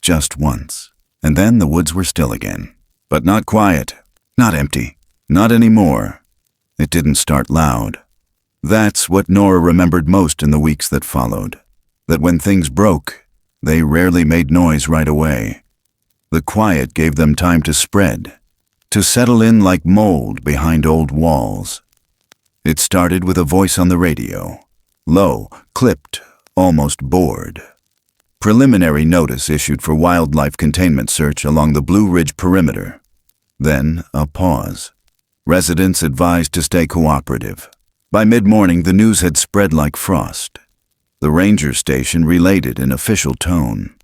A: Just once, and then the woods were still again. But not quiet, not empty, not anymore. It didn't start loud. That's what Nora remembered most in the weeks that followed. That when things broke, they rarely made noise right away. The quiet gave them time to spread, to settle in like mold behind old walls. It started with a voice on the radio, low, clipped, almost bored. Preliminary notice issued for wildlife containment search along the Blue Ridge perimeter. Then a pause. Residents advised to stay cooperative. By mid-morning, the news had spread like frost. The ranger station relayed it in official tone.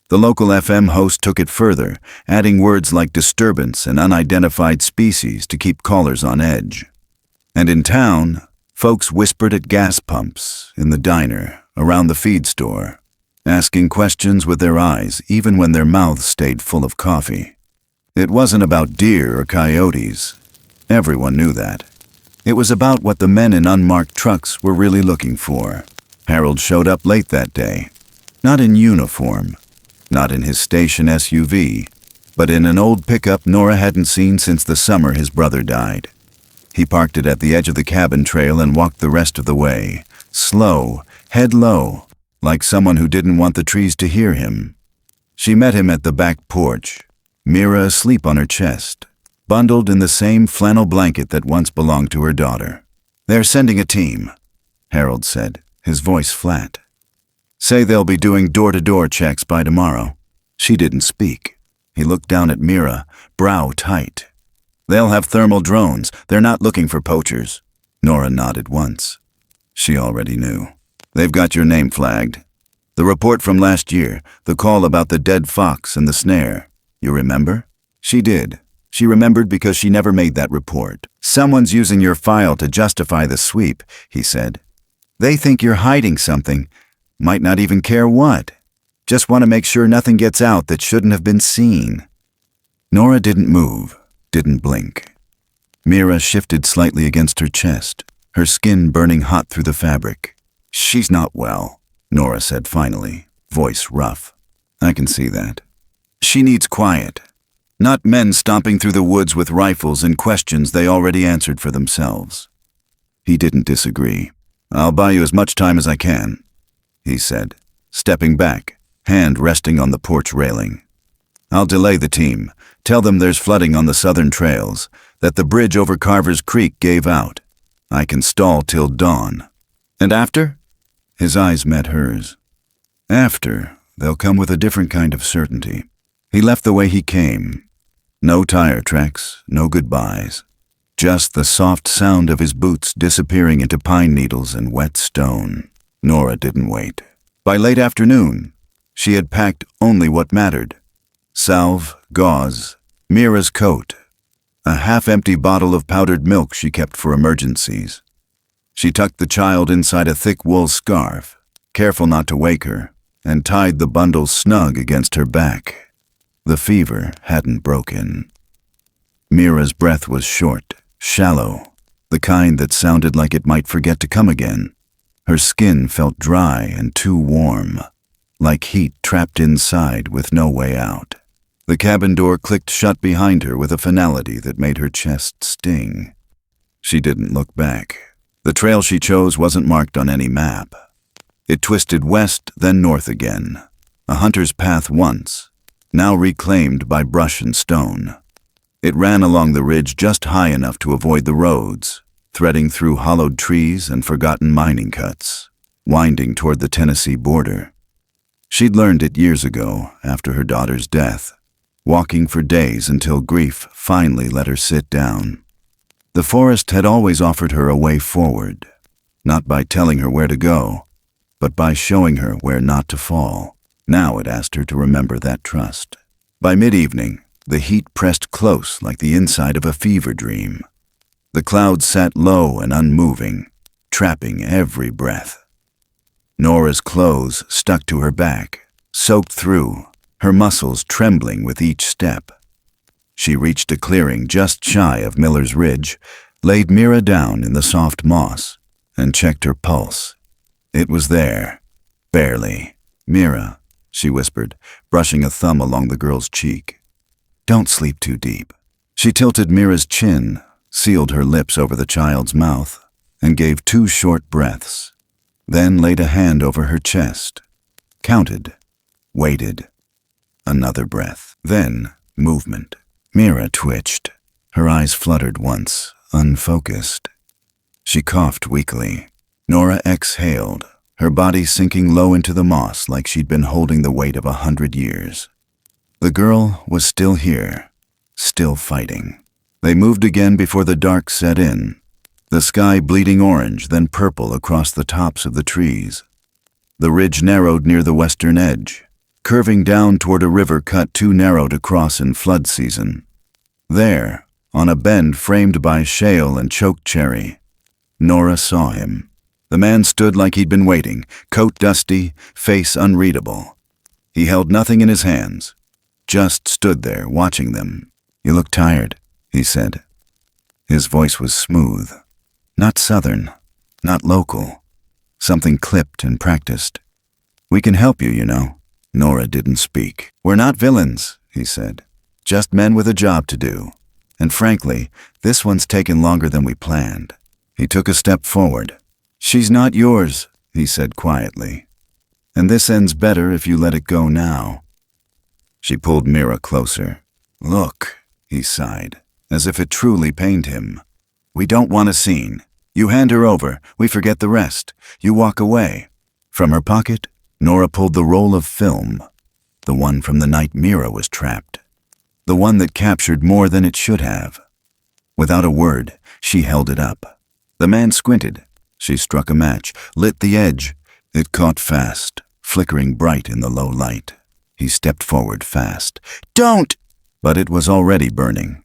A: The local FM host took it further, adding words like disturbance and unidentified species to keep callers on edge. And in town, folks whispered at gas pumps, in the diner, around the feed store. asking questions with their eyes even when their mouths stayed full of coffee. It wasn't about deer or coyotes. Everyone knew that. It was about what the men in unmarked trucks were really looking for. Harold showed up late that day. Not in uniform, not in his station SUV, but in an old pickup Nora hadn't seen since the summer his brother died. He parked it at the edge of the cabin trail and walked the rest of the way, slow, head low, like someone who didn't want the trees to hear him. She met him at the back porch, Mira asleep on her chest, bundled in the same flannel blanket that once belonged to her daughter. "They're sending a team," Harold said, his voice flat. "Say they'll be doing door-to-door checks by tomorrow." She didn't speak. He looked down at Mira, brow tight. "They'll have thermal drones. They're not looking for poachers." Nora nodded once. She already knew. "They've got your name flagged. The report from last year, the call about the dead fox and the snare. You remember?" She did. She remembered because she never made that report. "Someone's using your file to justify the sweep," he said. "They think you're hiding something. Might not even care what. Just want to make sure nothing gets out that shouldn't have been seen." Nora didn't move, didn't blink. Mira shifted slightly against her chest, her skin burning hot through the fabric. "She's not well," Nora said finally, voice rough. "I can see that. She needs quiet. Not men stomping through the woods with rifles and questions they already answered for themselves." He didn't disagree. "I'll buy you as much time as I can," he said, stepping back, hand resting on the porch railing. "I'll delay the team. Tell them there's flooding on the southern trails, that the bridge over Carver's Creek gave out. I can stall till dawn." "And after?" His eyes met hers. "After, they'll come with a different kind of certainty." He left the way he came. No tire tracks, no goodbyes. Just the soft sound of his boots disappearing into pine needles and wet stone. Nora didn't wait. By late afternoon, she had packed only what mattered. Salve, gauze, Mira's coat, a half-empty bottle of powdered milk she kept for emergencies. She tucked the child inside a thick wool scarf, careful not to wake her, and tied the bundle snug against her back. The fever hadn't broken. Mira's breath was short, shallow, the kind that sounded like it might forget to come again. Her skin felt dry and too warm, like heat trapped inside with no way out. The cabin door clicked shut behind her with a finality that made her chest sting. She didn't look back. The trail she chose wasn't marked on any map. It twisted west, then north again, a hunter's path once, now reclaimed by brush and stone. It ran along the ridge just high enough to avoid the roads, threading through hollowed trees and forgotten mining cuts, winding toward the Tennessee border. She'd learned it years ago, after her daughter's death, walking for days until grief finally let her sit down. The forest had always offered her a way forward, not by telling her where to go, but by showing her where not to fall. Now it asked her to remember that trust. By mid-evening, the heat pressed close like the inside of a fever dream. The clouds sat low and unmoving, trapping every breath. Nora's clothes stuck to her back, soaked through, her muscles trembling with each step. She reached a clearing just shy of Miller's Ridge, laid Mira down in the soft moss, and checked her pulse. It was there, barely. "Mira," she whispered, brushing a thumb along the girl's cheek. "Don't sleep too deep." She tilted Mira's chin, sealed her lips over the child's mouth, and gave 2 short breaths, then laid a hand over her chest, counted, waited. Another breath, then movement. Mira twitched. Her eyes fluttered once, unfocused. She coughed weakly. Nora exhaled, her body sinking low into the moss like she'd been holding the weight of 100 years. The girl was still here, still fighting. They moved again before the dark set in, the sky bleeding orange, then purple across the tops of the trees. The ridge narrowed near the western edge, curving down toward a river cut too narrow to cross in flood season. There, on a bend framed by shale and chokecherry, Nora saw him, The man stood like he'd been waiting, coat dusty, face unreadable. He held nothing in his hands, just stood there watching them. "You look tired," he said. His voice was smooth, not southern, not local, something clipped and practiced. "We can help you, you know." Nora didn't speak. "We're not villains," he said. "Just men with a job to do. And frankly, this one's taken longer than we planned." He took a step forward. "She's not yours," he said quietly. "And this ends better if you let it go now." She pulled Mira closer. "Look," he sighed, as if it truly pained him. "We don't want a scene. You hand her over, we forget the rest. You walk away." From her pocket, Nora pulled the roll of film, the one from the night Mira was trapped, the one that captured more than it should have. Without a word, she held it up. The man squinted. She struck a match, lit the edge. It caught fast, flickering bright in the low light. He stepped forward fast. "Don't!" But it was already burning.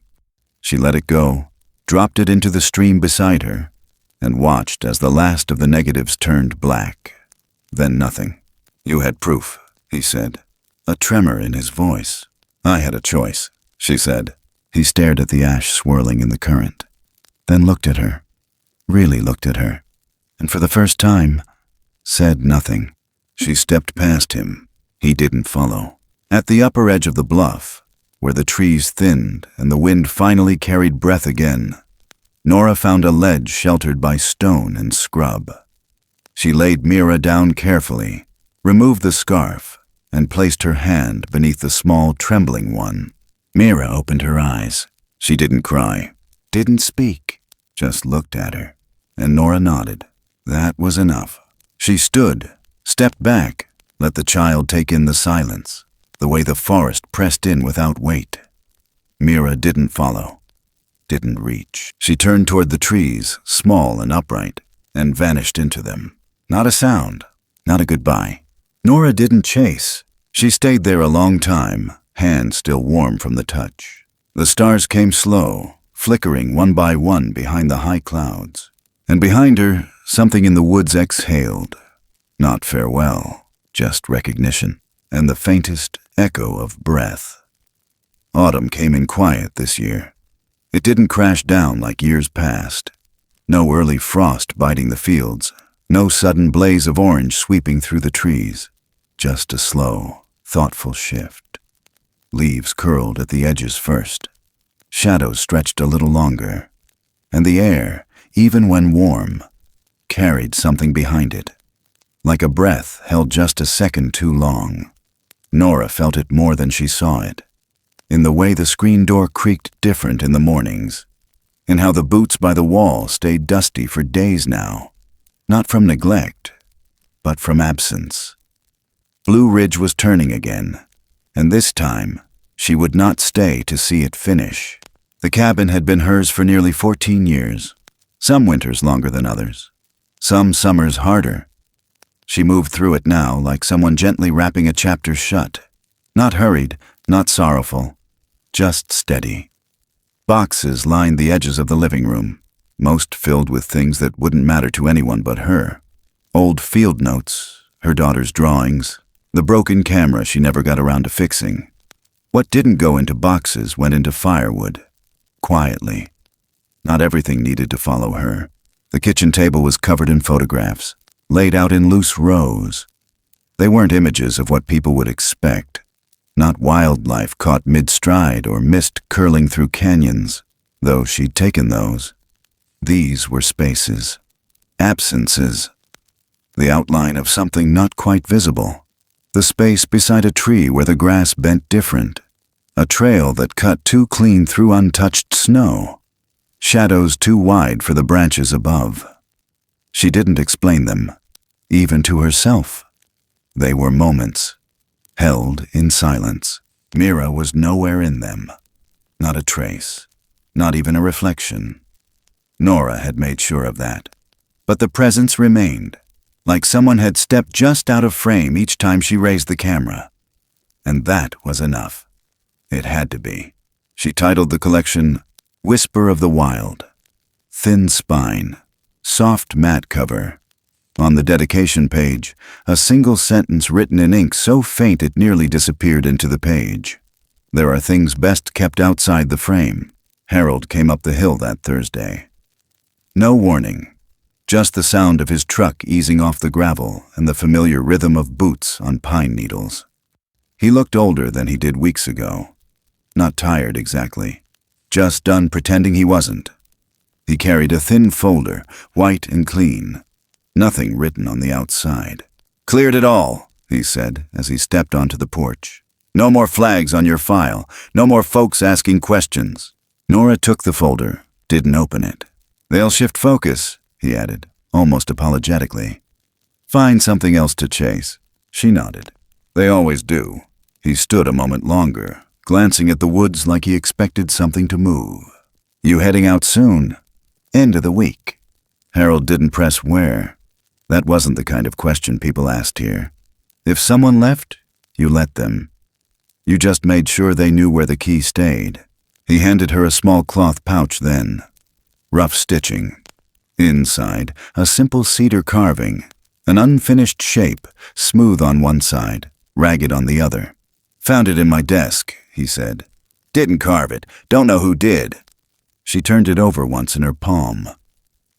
A: She let it go, dropped it into the stream beside her, and watched as the last of the negatives turned black. Then nothing. "You had proof," he said, a tremor in his voice. "I had a choice," she said. He stared at the ash swirling in the current, then looked at her, really looked at her, and for the first time, said nothing. She stepped past him. He didn't follow. At the upper edge of the bluff, where the trees thinned and the wind finally carried breath again, Nora found a ledge sheltered by stone and scrub. She laid Mira down carefully, removed the scarf, and placed her hand beneath the small, trembling one. Mira opened her eyes. She didn't cry, didn't speak, just looked at her, and Nora nodded. That was enough. She stood, stepped back, let the child take in the silence, the way the forest pressed in without weight. Mira didn't follow, didn't reach. She turned toward the trees, small and upright, and vanished into them. Not a sound, not a goodbye. Nora didn't chase. She stayed there a long time, hands still warm from the touch. The stars came slow, flickering one by one behind the high clouds. And behind her, something in the woods exhaled. Not farewell, just recognition, and the faintest echo of breath. Autumn came in quiet this year. It didn't crash down like years past. No early frost biting the fields, no sudden blaze of orange sweeping through the trees. Just a slow, thoughtful shift. Leaves curled at the edges first. Shadows stretched a little longer. And the air, even when warm, carried something behind it. Like a breath held just a second too long. Nora felt it more than she saw it. In the way the screen door creaked different in the mornings. In how the boots by the wall stayed dusty for days now. Not from neglect, but from absence. Blue Ridge was turning again, and this time she would not stay to see it finish. The cabin had been hers for nearly 14 years, some winters longer than others, some summers harder. She moved through it now like someone gently wrapping a chapter shut, not hurried, not sorrowful, just steady. Boxes lined the edges of the living room, most filled with things that wouldn't matter to anyone but her. Old field notes, her daughter's drawings, the broken camera she never got around to fixing. What didn't go into boxes went into firewood, quietly. Not everything needed to follow her. The kitchen table was covered in photographs, laid out in loose rows. They weren't images of what people would expect, not wildlife caught mid-stride or mist curling through canyons, though she'd taken those. These were spaces, absences, the outline of something not quite visible. The space beside a tree where the grass bent different, a trail that cut too clean through untouched snow, shadows too wide for the branches above. She didn't explain them, even to herself. They were moments, held in silence. Mira was nowhere in them. Not a trace, not even a reflection. Nora had made sure of that. But the presence remained, like someone had stepped just out of frame each time she raised the camera. And that was enough. It had to be. She titled the collection, Whisper of the Wild. Thin spine, soft mat cover, On the dedication page, a single sentence written in ink so faint it nearly disappeared into the page. There are things best kept outside the frame. Harold came up the hill that Thursday. No warning, just the sound of his truck easing off the gravel and the familiar rhythm of boots on pine needles. He looked older than he did weeks ago. Not tired exactly, just done pretending he wasn't. He carried a thin folder, white and clean. Nothing written on the outside. "Cleared it all," he said as he stepped onto the porch. "No more flags on your file. No more folks asking questions." Nora took the folder, didn't open it. "They'll shift focus," he added, almost apologetically. "Find something else to chase." She nodded. "They always do." He stood a moment longer, glancing at the woods like he expected something to move. "You heading out soon?" "End of the week." Harold didn't press where. That wasn't the kind of question people asked here. If someone left, you let them. You just made sure they knew where the key stayed. He handed her a small cloth pouch then. Rough stitching. Inside, a simple cedar carving, an unfinished shape, smooth on one side, ragged on the other. "Found it in my desk," he said. "Didn't carve it. Don't know who did." She turned it over once in her palm.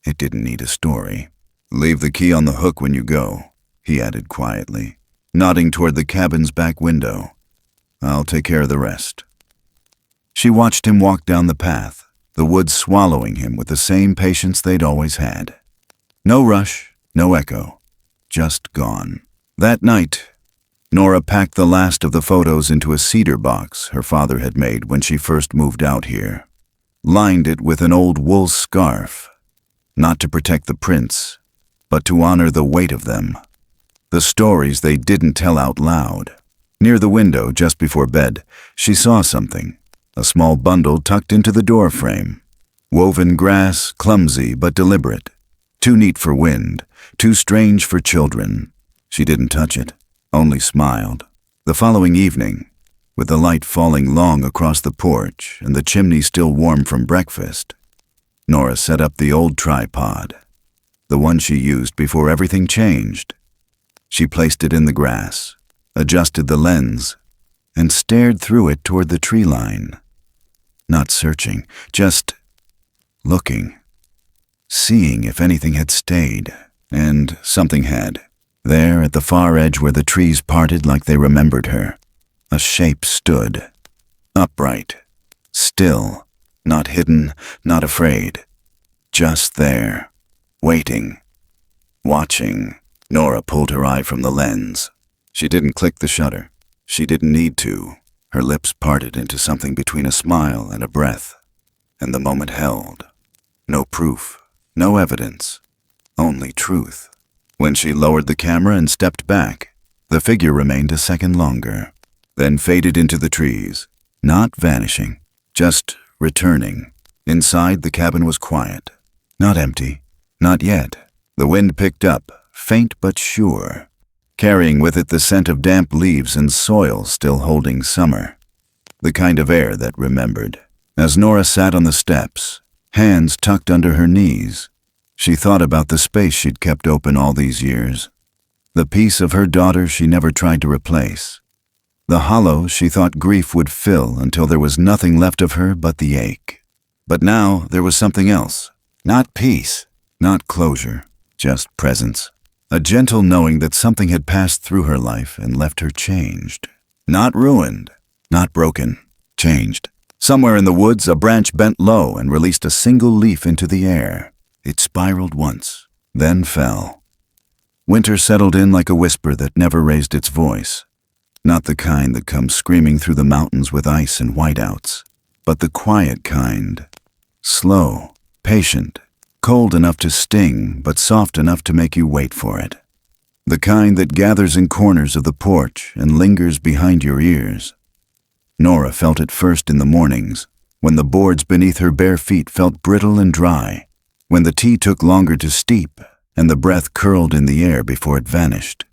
A: It didn't need a story. "Leave the key on the hook when you go," he added quietly, nodding toward the cabin's back window. "I'll take care of the rest." She watched him walk down the path, the woods swallowing him with the same patience they'd always had. No rush, no echo, just gone. That night, Nora packed the last of the photos into a cedar box her father had made when she first moved out here, lined it with an old wool scarf, not to protect the prints, but to honor the weight of them, the stories they didn't tell out loud. Near the window, just before bed, she saw something, a small bundle tucked into the door frame. Woven grass, clumsy but deliberate, too neat for wind, too strange for children. She didn't touch it, only smiled. The following evening, with the light falling long across the porch and the chimney still warm from breakfast, Nora set up the old tripod, the one she used before everything changed. She placed it in the grass, adjusted the lens, and stared through it toward the tree line. Not searching, just looking, seeing if anything had stayed, and something had. There at the far edge where the trees parted like they remembered her, a shape stood, upright, still, not hidden, not afraid, just there. Waiting, watching. Nora pulled her eye from the lens. She didn't click the shutter. She didn't need to. Her lips parted into something between a smile and a breath, and the moment held. No proof, no evidence, only truth. When she lowered the camera and stepped back, the figure remained a second longer, then faded into the trees, not vanishing, just returning. Inside, the cabin was quiet, not empty. Not yet. The wind picked up, faint but sure, carrying with it the scent of damp leaves and soil still holding summer. The kind of air that remembered. As Nora sat on the steps, hands tucked under her knees, she thought about the space she'd kept open all these years, the piece of her daughter she never tried to replace, the hollow she thought grief would fill until there was nothing left of her but the ache. But now there was something else. Not peace. Not closure, just presence. A gentle knowing that something had passed through her life and left her changed. Not ruined, not broken, changed. Somewhere in the woods, a branch bent low and released a single leaf into the air. It spiraled once, then fell. Winter settled in like a whisper that never raised its voice. Not the kind that comes screaming through the mountains with ice and whiteouts, but the quiet kind. Slow, patient, cold enough to sting, but soft enough to make you wait for it. The kind that gathers in corners of the porch and lingers behind your ears. Nora felt it first in the mornings, when the boards beneath her bare feet felt brittle and dry, when the tea took longer to steep and the breath curled in the air before it vanished.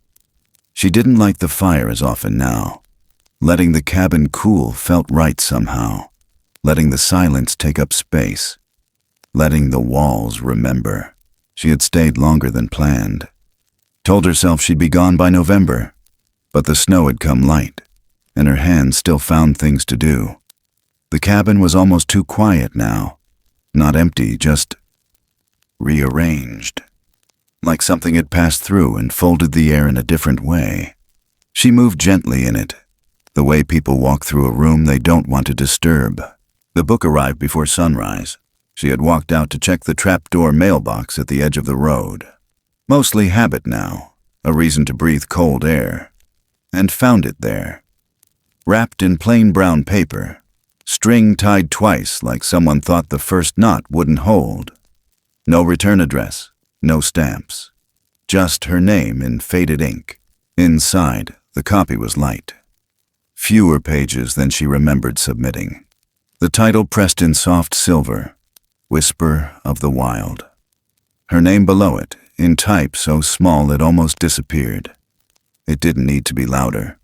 A: She didn't light the fire as often now. Letting the cabin cool felt right somehow, letting the silence take up space. Letting the walls remember. She had stayed longer than planned. Told herself she'd be gone by November. But the snow had come light, and her hands still found things to do. The cabin was almost too quiet now. Not empty, just rearranged. Like something had passed through and folded the air in a different way. She moved gently in it, the way people walk through a room they don't want to disturb. The book arrived before sunrise. She had walked out to check the trapdoor mailbox at the edge of the road. Mostly habit now, a reason to breathe cold air. And found it there. Wrapped in plain brown paper, string tied twice like someone thought the first knot wouldn't hold. No return address, no stamps. Just her name in faded ink. Inside, the copy was light. Fewer pages than she remembered submitting. The title pressed in soft silver, Whisper of the Wild. Her name below it, in type so small it almost disappeared. It didn't need to be louder.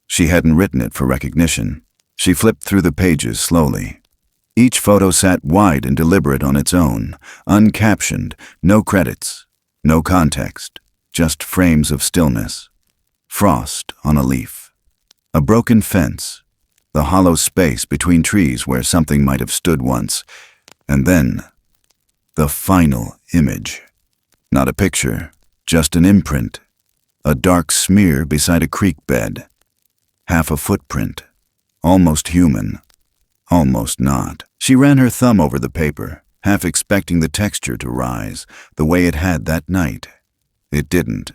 A: She hadn't written it for recognition. She flipped through the pages slowly. Each photo sat wide and deliberate on its own, uncaptioned, no credits, no context, just frames of stillness. Frost on a leaf. A broken fence, the hollow space between trees where something might have stood once, and then the final image. Not a picture, just an imprint. A dark smear beside a creek bed. Half a footprint. Almost human. Almost not. She ran her thumb over the paper, half expecting the texture to rise, the way it had that night. It didn't,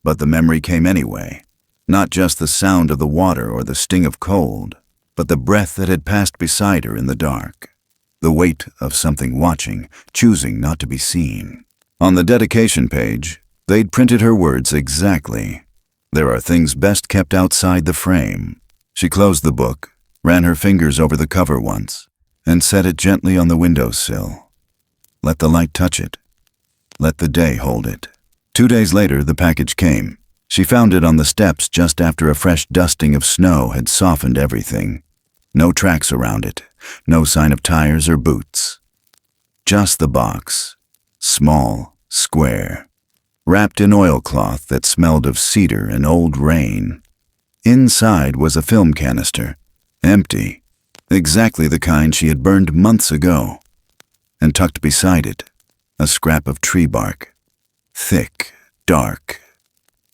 A: but the memory came anyway. Not just the sound of the water or the sting of cold, but the breath that had passed beside her in the dark. The weight of something watching, choosing not to be seen. On the dedication page, they'd printed her words exactly. There are things best kept outside the frame. She closed the book, ran her fingers over the cover once, and set it gently on the windowsill. Let the light touch it. Let the day hold it. 2 days later, the package came. She found it on the steps just after a fresh dusting of snow had softened everything. No tracks around it, no sign of tires or boots. Just the box. Small, square. Wrapped in oilcloth that smelled of cedar and old rain. Inside was a film canister, empty, exactly the kind she had burned months ago. And tucked beside it, a scrap of tree bark. Thick, dark,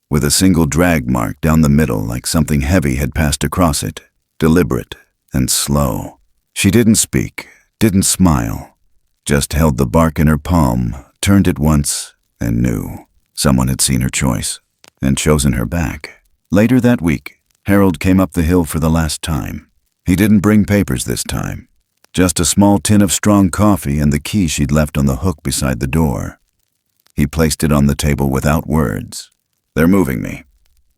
A: with a single drag mark down the middle like something heavy had passed across it, deliberate and slow. She didn't speak, didn't smile, just held the bark in her palm, turned it once, and knew. Someone had seen her choice, and chosen her back. Later that week, Harold came up the hill for the last time. He didn't bring papers this time. Just a small tin of strong coffee and the key she'd left on the hook beside the door. He placed it on the table without words. "They're moving me,"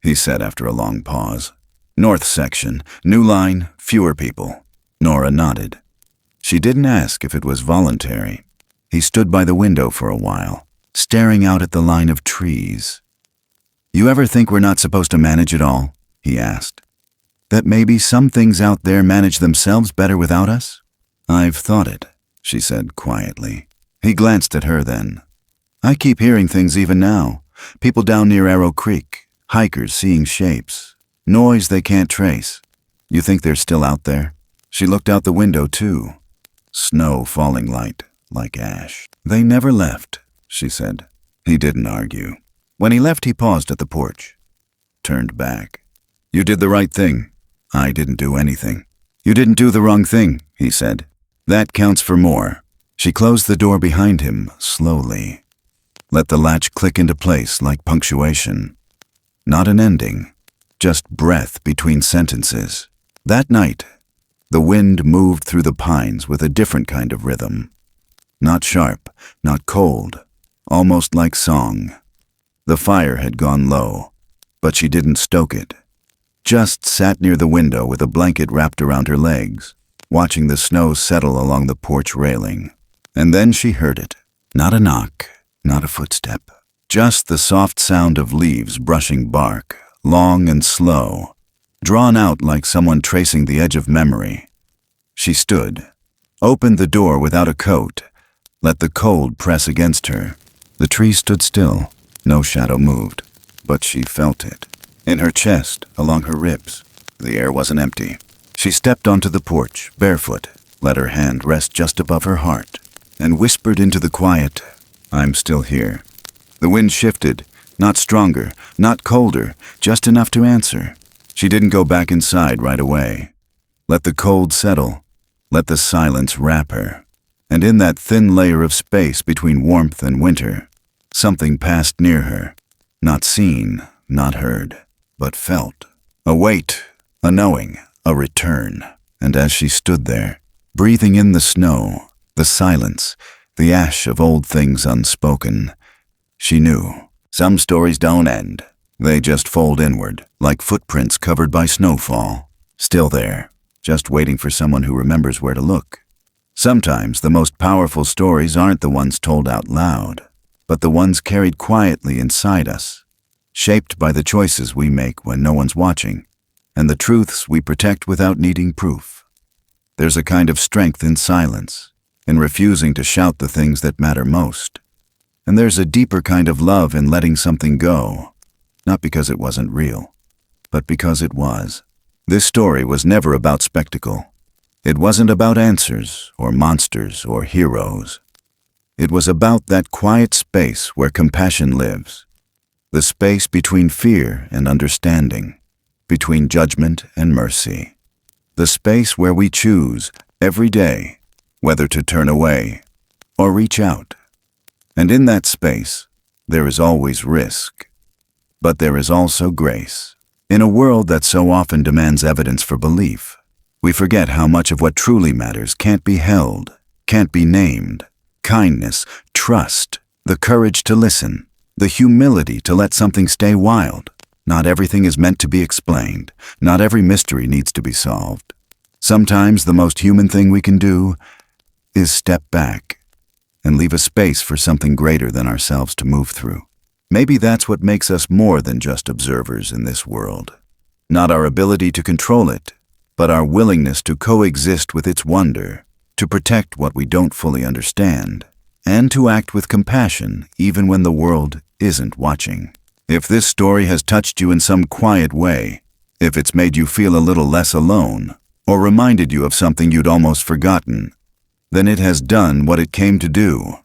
A: he said after a long pause. "North section, new line, fewer people." Nora nodded. She didn't ask if it was voluntary. He stood by the window for a while, staring out at the line of trees. "You ever think we're not supposed to manage it all?" he asked. "That maybe some things out there manage themselves better without us?" "I've thought it," she said quietly. He glanced at her then. "I keep hearing things even now. People down near Arrow Creek, hikers seeing shapes, noise they can't trace. You think they're still out there?" She looked out the window too. Snow falling light, like ash. "They never left," she said. He didn't argue. When he left, he paused at the porch. Turned back. "You did the right thing." "I didn't do anything." "You didn't do the wrong thing," he said. "That counts for more." She closed the door behind him, slowly. Let the latch click into place like punctuation. Not an ending, just breath between sentences. That night, the wind moved through the pines with a different kind of rhythm. Not sharp, not cold, almost like song. The fire had gone low, but she didn't stoke it. Just sat near the window with a blanket wrapped around her legs, watching the snow settle along the porch railing. And then she heard it. Not a knock, not a footstep. Just the soft sound of leaves brushing bark, long and slow, drawn out like someone tracing the edge of memory. She stood, opened the door without a coat, let the cold press against her. The tree stood still, no shadow moved. but she felt it. In her chest, along her ribs. The air wasn't empty. She stepped onto the porch, barefoot, let her hand rest just above her heart, and whispered into the quiet, "I'm still here." The wind shifted, not stronger, not colder, just enough to answer. She didn't go back inside right away. Let the cold settle, let the silence wrap her. And in that thin layer of space between warmth and winter, something passed near her, not seen, not heard, but felt. A weight, a knowing, a return. And as she stood there, breathing in the snow, the silence, the ash of old things unspoken, she knew. Some stories don't end. They just fold inward, like footprints covered by snowfall. Still there, just waiting for someone who remembers where to look. Sometimes the most powerful stories aren't the ones told out loud, but the ones carried quietly inside us, shaped by the choices we make when no one's watching, and the truths we protect without needing proof. There's a kind of strength in silence, in refusing to shout the things that matter most. And there's a deeper kind of love in letting something go, not because it wasn't real, but because it was. This story was never about spectacle. It wasn't about answers, or monsters, or heroes. It was about that quiet space where compassion lives, the space between fear and understanding, between judgment and mercy, the space where we choose, every day, whether to turn away or reach out. And in that space, there is always risk, but there is also grace. In a world that so often demands evidence for belief, we forget how much of what truly matters can't be held, can't be named. Kindness, trust, the courage to listen, the humility to let something stay wild. Not everything is meant to be explained. Not every mystery needs to be solved. Sometimes the most human thing we can do is step back and leave a space for something greater than ourselves to move through. Maybe that's what makes us more than just observers in this world. Not our ability to control it, but our willingness to coexist with its wonder, to protect what we don't fully understand, and to act with compassion even when the world isn't watching. If this story has touched you in some quiet way, if it's made you feel a little less alone, or reminded you of something you'd almost forgotten, then it has done what it came to do.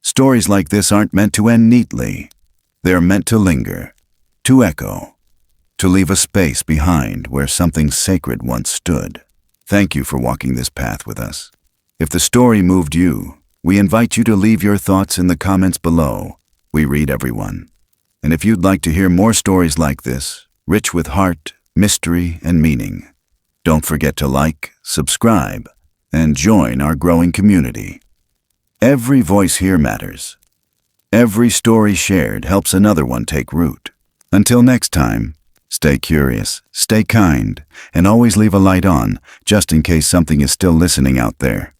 A: Stories like this aren't meant to end neatly. They're meant to linger, to echo, to leave a space behind where something sacred once stood. Thank you for walking this path with us. If the story moved you, we invite you to leave your thoughts in the comments below. We read everyone. And if you'd like to hear more stories like this, rich with heart, mystery, and meaning, don't forget to like, subscribe, and join our growing community. Every voice here matters. Every story shared helps another one take root. Until next time, stay curious, stay kind, and always leave a light on, just in case something is still listening out there.